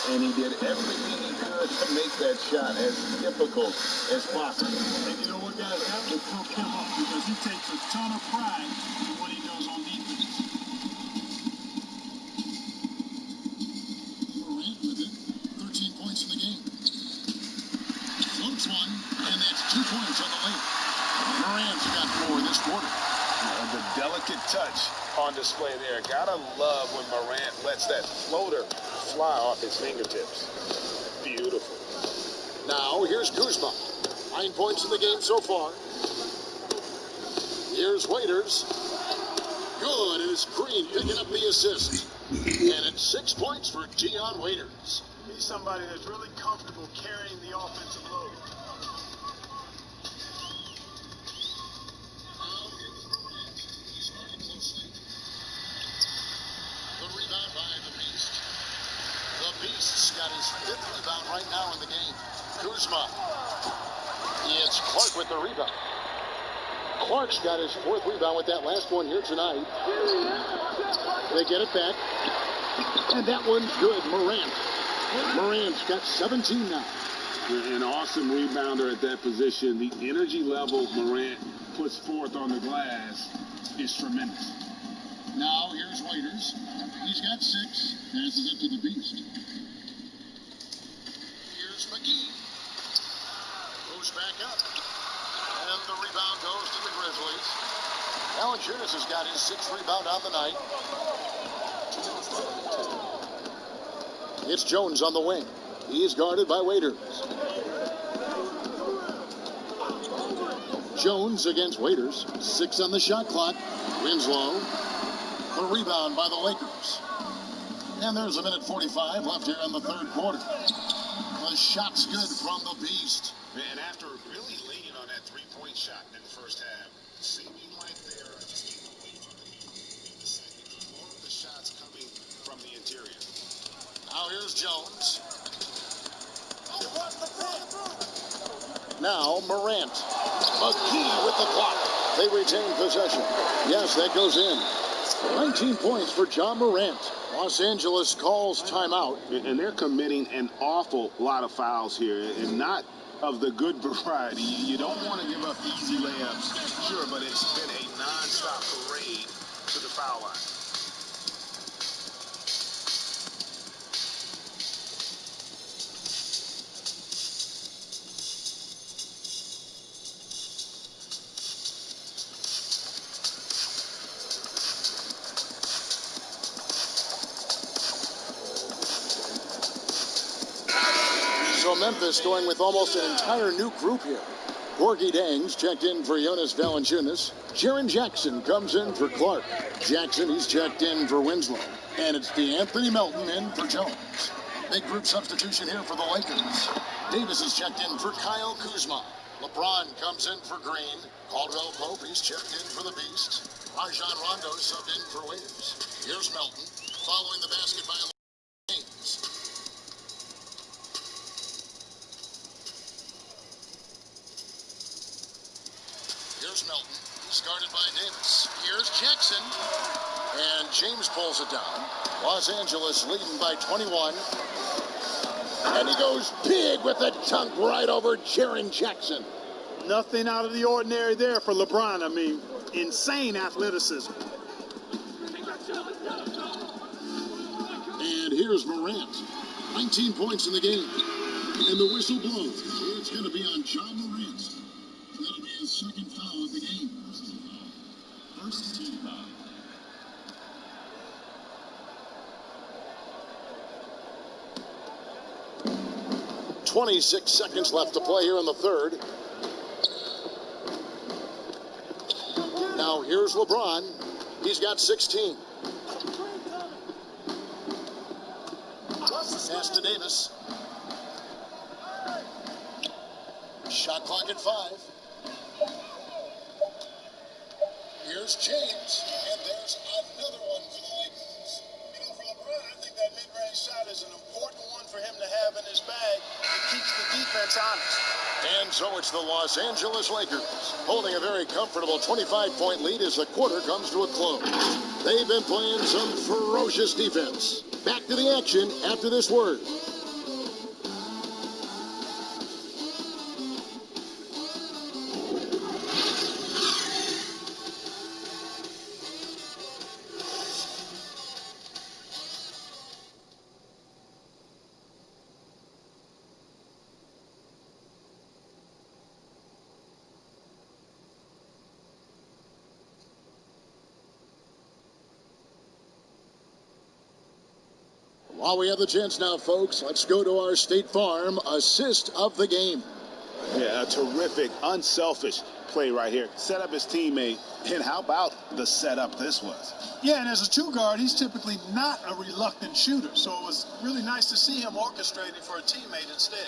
And he did everything he could to make that shot as difficult as possible. And you know what, guys? That will cook him up because he takes a ton of pride in what he does on defense. Morant with it. 13 points in the game. Floats one, and that's 2 points on the lane. Morant's got 4 this quarter. The delicate touch on display there. Gotta love when Morant lets that floater fly off his fingertips. Beautiful. Now, here's Kuzma. 9 points in the game so far. Here's Waiters. Good, and it's Green picking up the assist. And it's 6 points for Dion Waiters. He's somebody that's really comfortable carrying the offensive load. Beast's got his 5th rebound right now in the game. Kuzma. It's Clark with the rebound. Clark's got his 4th rebound with that last one here tonight. They get it back. And that one's good. Morant's got 17 now. An awesome rebounder at that position. The energy level Morant puts forth on the glass is tremendous. Now here's Waiters. He's got 6. Passes up to the Beast. Here's McGee. Goes back up. And the rebound goes to the Grizzlies. Valanciunas has got his 6th rebound on the night. It's Jones on the wing. He is guarded by Waiters. Jones against Waiters. 6 on the shot clock. Winslow. The rebound by the Lakers. And there's a minute 45 left here in the third quarter. The shot's good from the Beast. And after really leaning on that three-point shot in the first half, seeming like they're just getting away from it in the second. More of the shots coming from the interior. Now here's Jones. Now Morant. McGee with the block. They retain possession. Yes, that goes in. 19 points for John Morant. Los Angeles calls timeout. And they're committing an awful lot of fouls here, and not of the good variety. You don't want to give up easy layups. Sure, but it's been a non-stop parade to the foul line. So Memphis going with almost an entire new group here. Gorgie Dangs checked in for Jonas Valanciunas. Jaren Jackson comes in for Clark. Jackson, he's checked in for Winslow. And it's Anthony Melton in for Jones. Big group substitution here for the Lakers. Davis is checked in for Kyle Kuzma. LeBron comes in for Green. Caldwell Pope, he's checked in for the Beast. Rajon Rondo subbed in for Waiters. Here's Melton, following the basket by James. Here's Melton. He's guarded by Davis. Here's Jackson. And James pulls it down. Los Angeles leading by 21. And he goes big with a dunk right over Jaren Jackson. Nothing out of the ordinary there for LeBron. I mean, insane athleticism. And here's Morant. 19 points in the game. And the whistle blows. It's going to be on John Morant. That'll be his second foul of the game. First team foul. .26 seconds left to play here in the third. Now here's LeBron. He's got 16. Pass to Davis. Shot clock at 5. Here's James, and there's another one for the Lakers. You know, for LeBron, I think that mid-range shot is an important one for him to have in his bag. It keeps the defense honest. And so it's the Los Angeles Lakers holding a very comfortable 25-point lead as the quarter comes to a close. They've been playing some ferocious defense. Back to the action after this word. While we have the chance now, folks, let's go to our State Farm assist of the game. Yeah, a terrific, unselfish play right here. Set up his teammate. And how about the setup this was? Yeah, and as a two guard, he's typically not a reluctant shooter. So it was really nice to see him orchestrating for a teammate instead.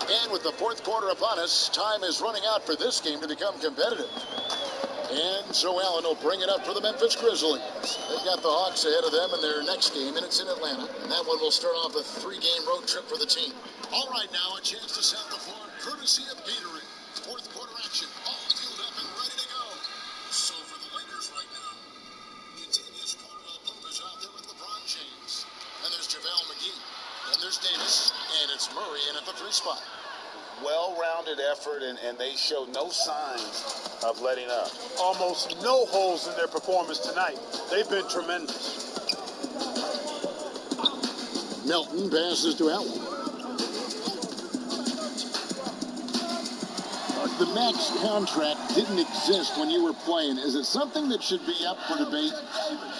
And with the fourth quarter upon us, time is running out for this game to become competitive. And so Allen will bring it up for the Memphis Grizzlies. They've got the Hawks ahead of them in their next game, and it's in Atlanta. And that one will start off a 3-game road trip for the team. All right, now a chance to set the floor, courtesy of Gatorade. Fourth quarter action, all fueled up and ready to go. So for the Lakers right now, Latavius Caldwell-Pope is out there with LeBron James. And there's JaVale McGee. And there's Davis. And it's Murray in at the 3 spot. Well-rounded effort, and they show no signs of letting up. Almost no holes in their performance tonight. They've been tremendous. Melton passes to Allen. If the max contract didn't exist when you were playing, is it something that should be up for debate?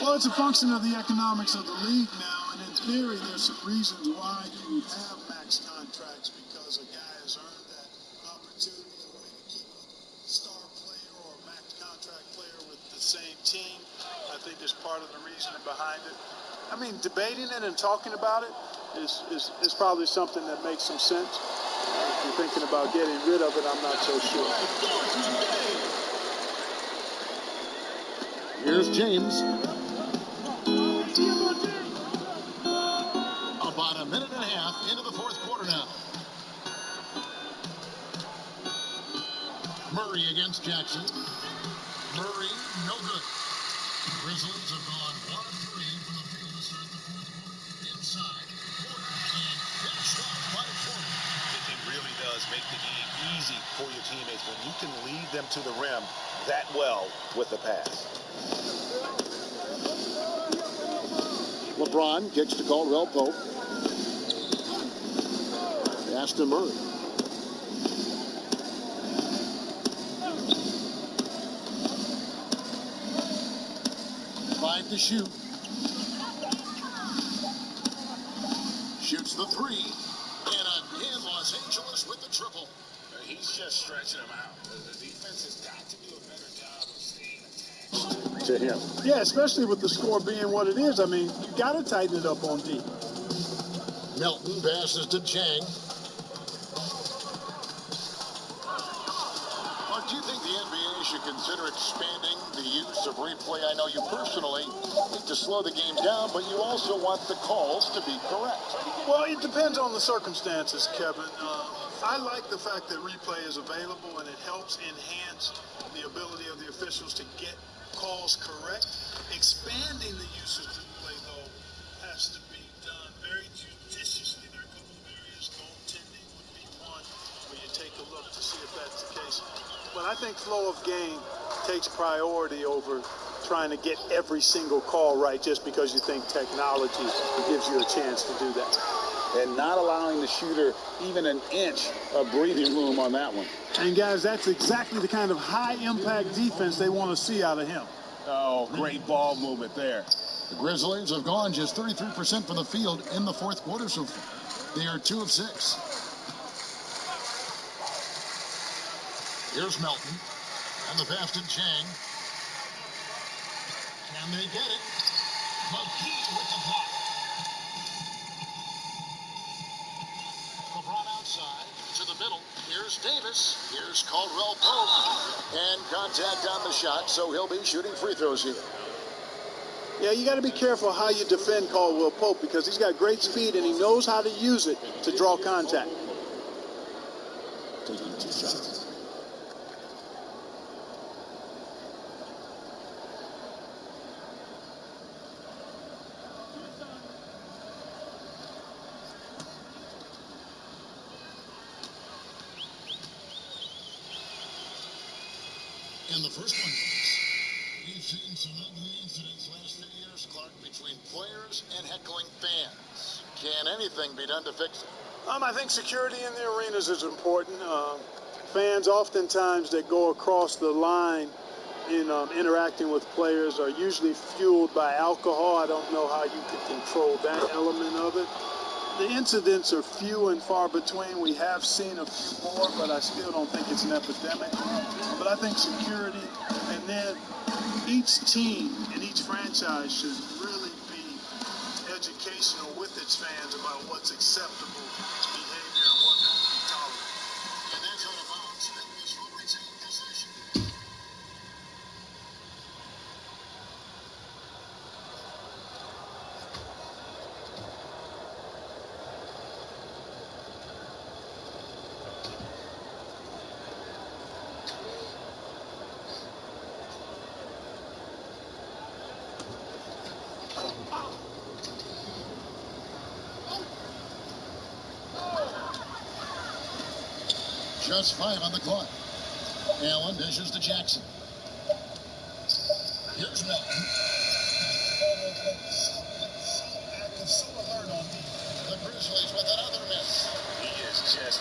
Well, it's a function of the economics of the league now, and in theory, there's some reasons why you have max contracts, because a guy has earned that opportunity, a way to keep a star player or a max contract player with the same team. I think is part of the reasoning behind it. I mean, debating it and talking about it is probably something that makes some sense. If you're thinking about getting rid of it, I'm not so sure. Here's James. About a minute and a half into the fourth quarter now. Murray against Jackson. Murray, no good. Grizzlies have gone 1 of 3 from the field to start the fourth quarter. Inside, and finished off by Porter. It really does make the game easy for your teammates when you can lead them to the rim that well with the pass. LeBron kicks to Caldwell Pope. Pass to Murray. Five to shoot. Shoots the three. And again, Los Angeles with the triple. He's just stretching them out. The defense has got to do a better job of staying attached To him. Yeah, especially with the score being what it is. I mean, you got to tighten it up on D. Melton passes to Chang. Do you think the NBA should consider expanding the use of replay? I know you personally need to slow the game down, but you also want the calls to be correct. Well, it depends on the circumstances, Kevin. I like the fact that replay is available, and it helps enhance the ability of the officials to get calls correct. Expanding the use of replay, though, has to be done very judiciously. There are a couple of areas, goaltending would be one, where you take a look to see if that's the case. But I think flow of game takes priority over trying to get every single call right just because you think technology gives you a chance to do that. And not allowing the shooter even an inch of breathing room on that one. And guys, that's exactly the kind of high-impact defense they want to see out of him. Oh, great ball movement there. The Grizzlies have gone just 33% from the field in the fourth quarter so far. They are 2 of 6. Here's Melton. And the pass to Chang. Can they get it? McGee with the block. LeBron outside to the middle. Here's Davis. Here's Caldwell Pope. And contact on the shot, so he'll be shooting free throws here. Yeah, you got to be careful how you defend Caldwell Pope because he's got great speed and he knows how to use it to draw contact. Taking 2 shots. And the first one is, we've seen some ugly incidents last few years, Clark, between players and heckling fans. Can anything be done to fix it? I think security in the arenas is important. Fans oftentimes that go across the line in interacting with players are usually fueled by alcohol. I don't know how you can control that element of it. The incidents are few and far between. We have seen a few more, but I still don't think it's an epidemic. But I think security, and then each team and each franchise should really be educational with its fans about what's acceptable behavior and what won't be tolerated. And that's out of bounds. Memphis will retain possession. Just 5 on the clock. Allen dishes to Jackson. Here's Melton. So alert on the Grizzlies with another miss. He is just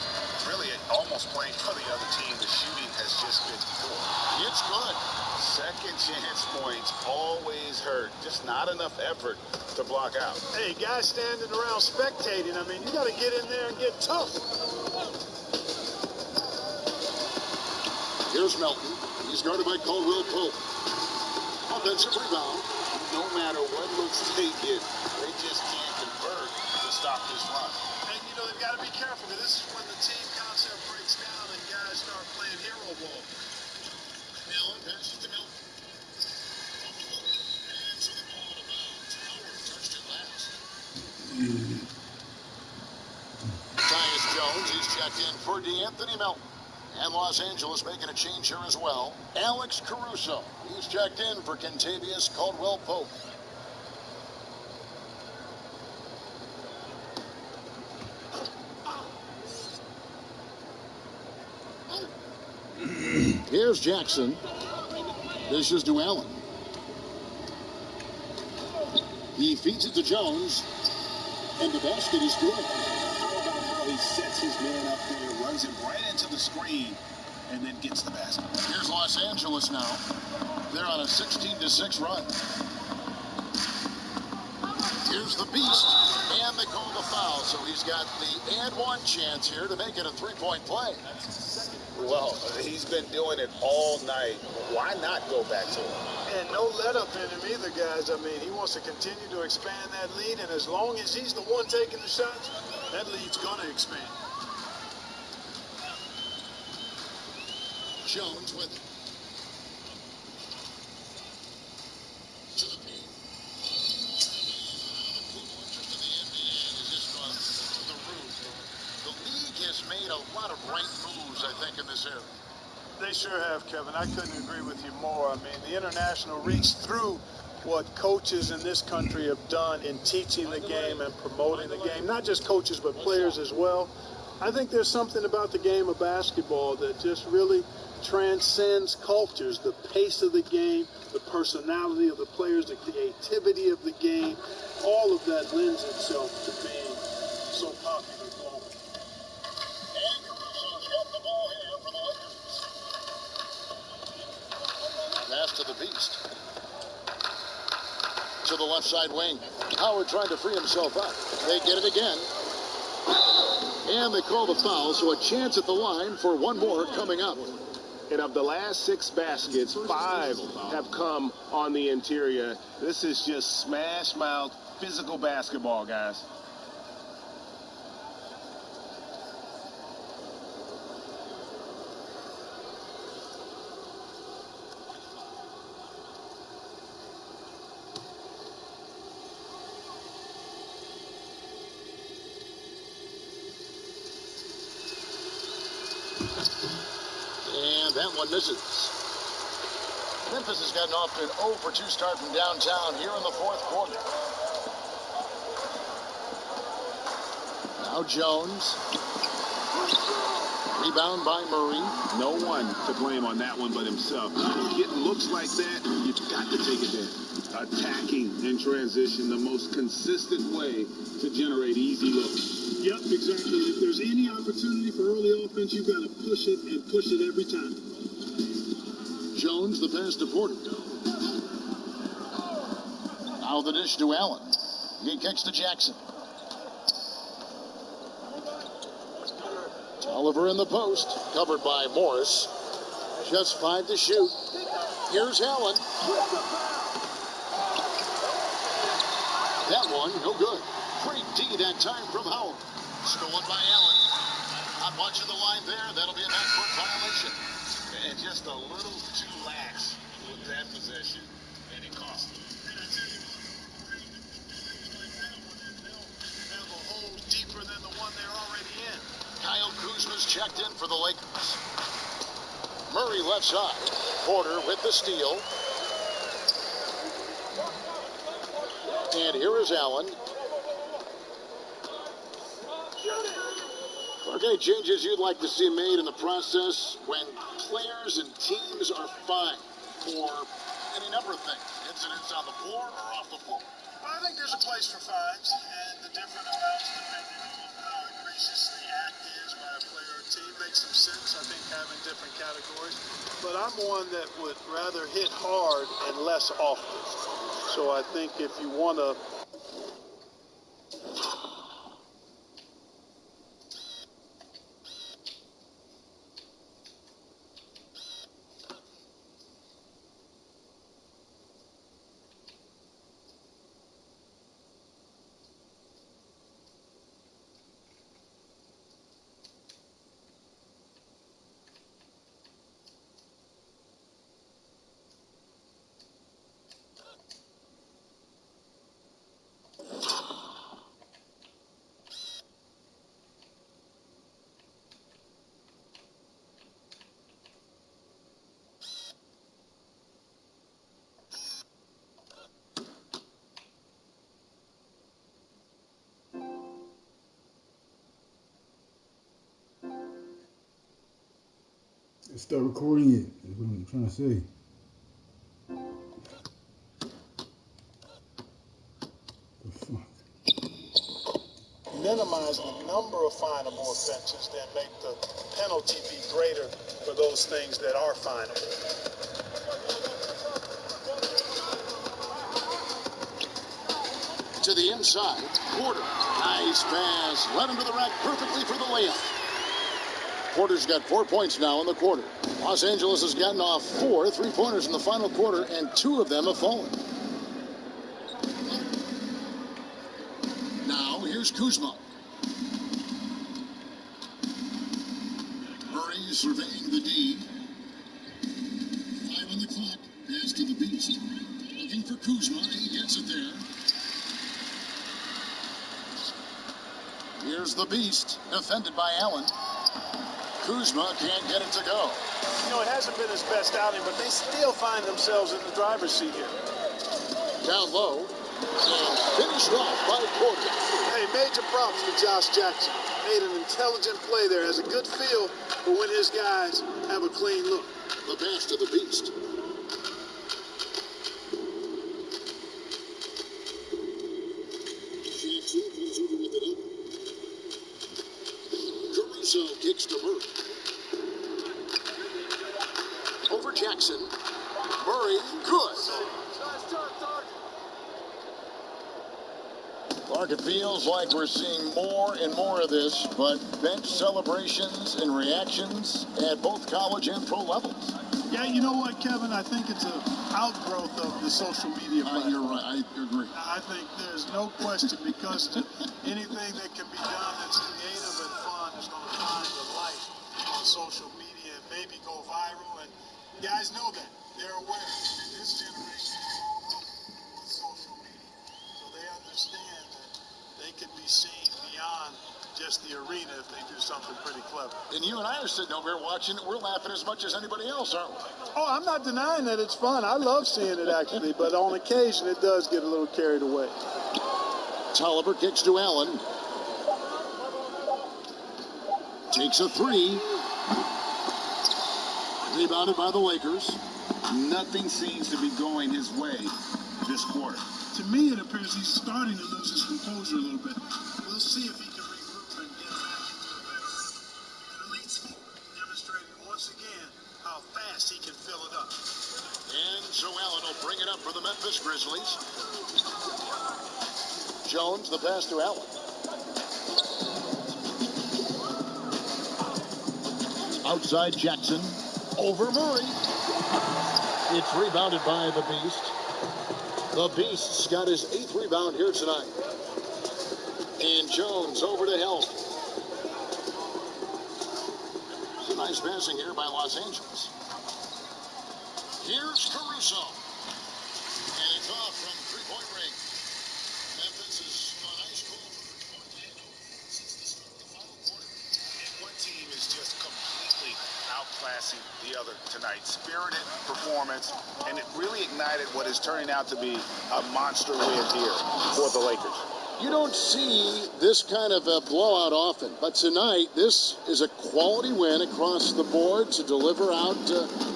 really almost playing for the other team. The shooting has just been poor. It's good. Second chance points always hurt. Just not enough effort to block out. Hey, guys standing around spectating, I mean, you got to get in there and get tough. Here's Melton. He's guarded by Caldwell Pope. Offensive rebound. No matter what looks they get, they just can't convert to stop this run. And, you know, they've got to be careful because this is when the team concept breaks down and guys start playing hero ball. Allen passes to Melton. And so the ball out of bounds. Howard touched it last. Tyus Jones, he's checked in for DeAnthony Melton. And Los Angeles making a change here as well. Alex Caruso, he's checked in for Kentavious Caldwell Pope. Here's Jackson. Dishes to Allen. He feeds it to Jones. And the basket is good. How about how he sets his man up there, runs him right into the screen, and then gets the basket. Here's Los Angeles now. They're on a 16-6 run. Here's the Beast. And they call the foul. So he's got the and one chance here to make it a three-point play. Well, he's been doing it all night. Why not go back to him? And no let up in him either, guys. I mean, he wants to continue to expand that lead, and as long as he's the one taking the shots, that lead's going to expand. Jones with it. To the paint. People interested in the NBA has just gone through the roof. The league has made a lot of right moves, I think, in this area. They sure have, Kevin. I couldn't agree with you more. I mean, the international reach through what coaches in this country have done in teaching the game and promoting the game. Not just coaches, but players as well. I think there's something about the game of basketball that just really transcends cultures. The pace of the game, the personality of the players, the creativity of the game, all of that lends itself to being so popular globally. And Caruso's got the ball here for the Lakers. Pass to the Beast. To the left side wing. Howard trying to free himself up. They get it again. And they call the foul, so a chance at the line for one more coming up. And of the last 6 baskets, 5 have come on the interior. This is just smash mouth, physical basketball, guys. And that one misses. Memphis has gotten off to an 0 for 2 start from downtown here in the fourth quarter. Now Jones. Rebound by Murray. No one to blame on that one but himself. Getting looks like that, you've got to take it there. Attacking in transition, the most consistent way to generate easy looks. Yep, exactly. If there's any opportunity for early offense, you've got to push it and push it every time. Jones, the pass to Porter. Now the dish to Allen. He kicks to Jackson. Oliver in the post, covered by Morris. Just 5 to shoot. Here's Allen. That one, no good. Great D that time from Howard. Stolen by Allen. Not watching the line there. That'll be a backcourt violation. And just a little too lax with that possession, and it cost them. And I tell you what, great to do things like that when they'll have a hole deeper than the one they're already in. Kyle Kuzma's checked in for the Lakers. Murray left side. Porter with the steal. And here is Allen. Okay, changes you'd like to see made in the process when players and teams are fined for any number of things. Incidents on the floor or off the floor. Well, I think there's a place for fines and the different amounts depending on how egregious the act is by a player or team makes some sense, I think, having different categories. But I'm one that would rather hit hard and less often. So I think if you want to start recording it. That's what I'm trying to say. The fuck? minimizing the number of finable offenses, then make the penalty be greater for those things that are finable. To the inside, Porter. Nice pass. Led him to the rack perfectly for the layup. Porter's got 4 points now in the quarter. Los Angeles has gotten off 4 3-pointers in the final quarter, and 2 of them have fallen. Now, here's Kuzma. Murray surveying the D. 5 on the clock. Pass to the beach. Looking for Kuzma. He gets it there. Here's the Beast, defended by Allen. Kuzma can't get it to go. You know, it hasn't been his best outing, but they still find themselves in the driver's seat here. Down low, and finished off by Porter. Hey, major props to Josh Jackson. Made an intelligent play there. Has a good feel for when his guys have a clean look. The pass to the Beast. Jackson comes over with it up. Caruso kicks to Murray. Over Jackson. Murray, good. Clark, it feels like we're seeing more and more of this, but bench celebrations and reactions at both college and pro levels. Yeah, you know what, Kevin? I think it's an outgrowth of the social media platform. You're right. I agree. I think there's no question, because anything that can be done that's creative and fun is going to find the light on social media and maybe go viral. And guys know that. They're aware. This generation with social media. So they understand that they can be seen beyond just the arena if they do something pretty clever. And you and I are sitting over here watching it. We're laughing as much as anybody else, aren't we? Oh, I'm not denying that it's fun. I love seeing it, actually. But on occasion, it does get a little carried away. Tolliver kicks to Allen. Takes a 3. Rebounded by the Lakers. Nothing seems to be going his way this quarter. To me, it appears he's starting to lose his composure a little bit. We'll see if he can regroup and get back into a better rhythm. An elite sport, demonstrating once again how fast he can fill it up. And Joe Allen will bring it up for the Memphis Grizzlies. Jones, the pass to Allen. Outside Jackson. Over Murray. It's rebounded by the Beast. The Beast's got his 8th rebound here tonight. And Jones over to help. Some nice passing here by Los Angeles. Here's Caruso. And it's off from three-point ring. Memphis is on ice cold since the start of the final quarter. And one team is just completely outclassing the other tonight. Spirited performance, and it really ignited what is turning out to be a monster win here for the Lakers. You don't see this kind of a blowout often, but tonight this is a quality win across the board to deliver out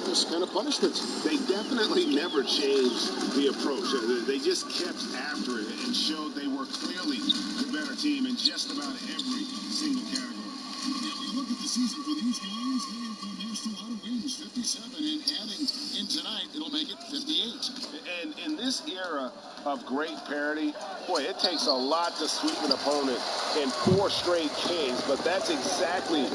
this kind of punishment. They definitely never changed the approach. They just kept after it and showed they were clearly the better team in just about every single category. look at the season for these guys, they've amassed a lot of wins, 57, and adding in tonight, it'll make it 58. And in this era of great parity, boy, it takes a lot to sweep an opponent in 4 straight games, but that's exactly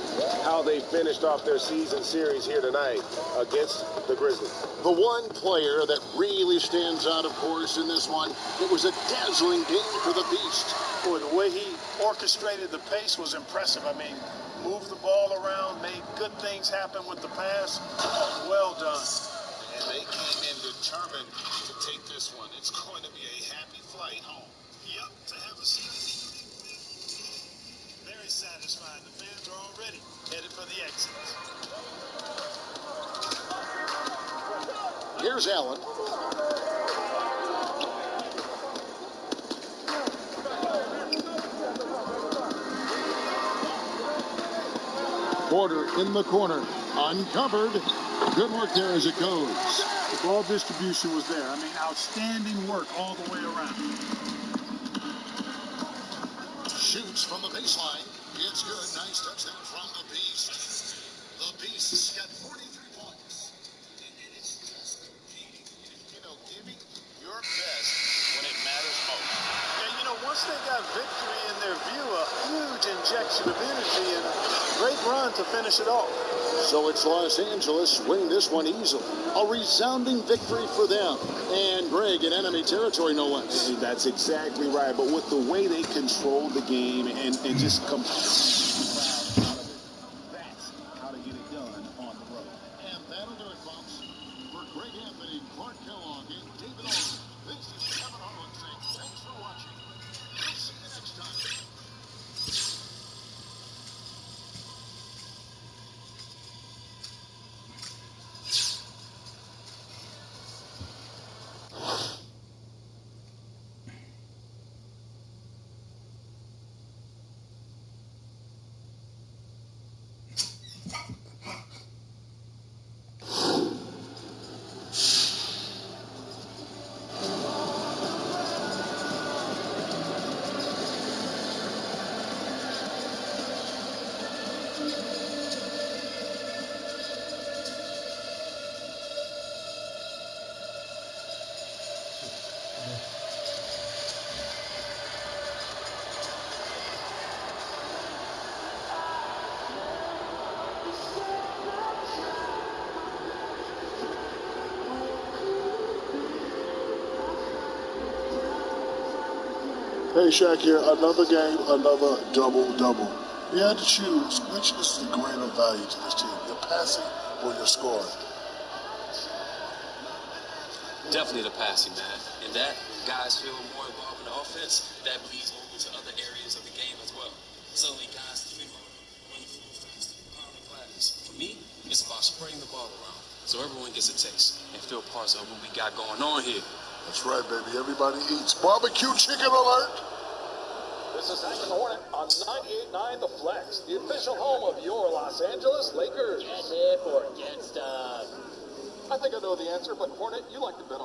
how they finished off their season series here tonight against the Grizzlies. The one player that really stands out, of course, in this one, it was a dazzling game for the Beast. Boy, the way he orchestrated the pace was impressive. I mean, moved the ball around, made good things happen with the pass. Well done. And they came in determined to take this one. It's going to be a happy flight home. Yep, to have a seat very satisfied. The fans are already headed for the exits. Here's Allen. Porter in the corner, uncovered. Good work there as it goes. The ball distribution was there. I mean, outstanding work all the way around. Shoots from the baseline. It's good. Nice touchdown from the Beast. The Beast's got 43 points. And it's just competing. Giving your best when it matters most. Yeah, once they got victory in their view, a huge injection of energy and a great run to finish it off. So it's Los Angeles winning this one easily. A resounding victory for them. And Greg in enemy territory, no less. That's exactly right. But with the way they controlled the game and just that's how to get it done on the road. And that'll do it, folks. For Greg Anthony, Clark Kellogg, and David Olin, this is Kevin Harlan saying thanks for watching. We'll see you next time. Hey, Shaq here. Another game, another double-double. You had to choose which is the greater value to this team, your passing or your scoring? Definitely the passing, man. And that, guys feel more involved in the offense, that bleeds over to other areas of the game as well. Suddenly, guys feel running faster, pounding class. For me, it's about spreading the ball around so everyone gets a taste and feel parts of what we got going on here. That's right, baby. Everybody eats. Barbecue chicken alert! This is Hank the Hornet on 98.9 The Flex, the official home of your Los Angeles Lakers. Get hip or get stuff. I think I know the answer, but Hornet, you like to bet on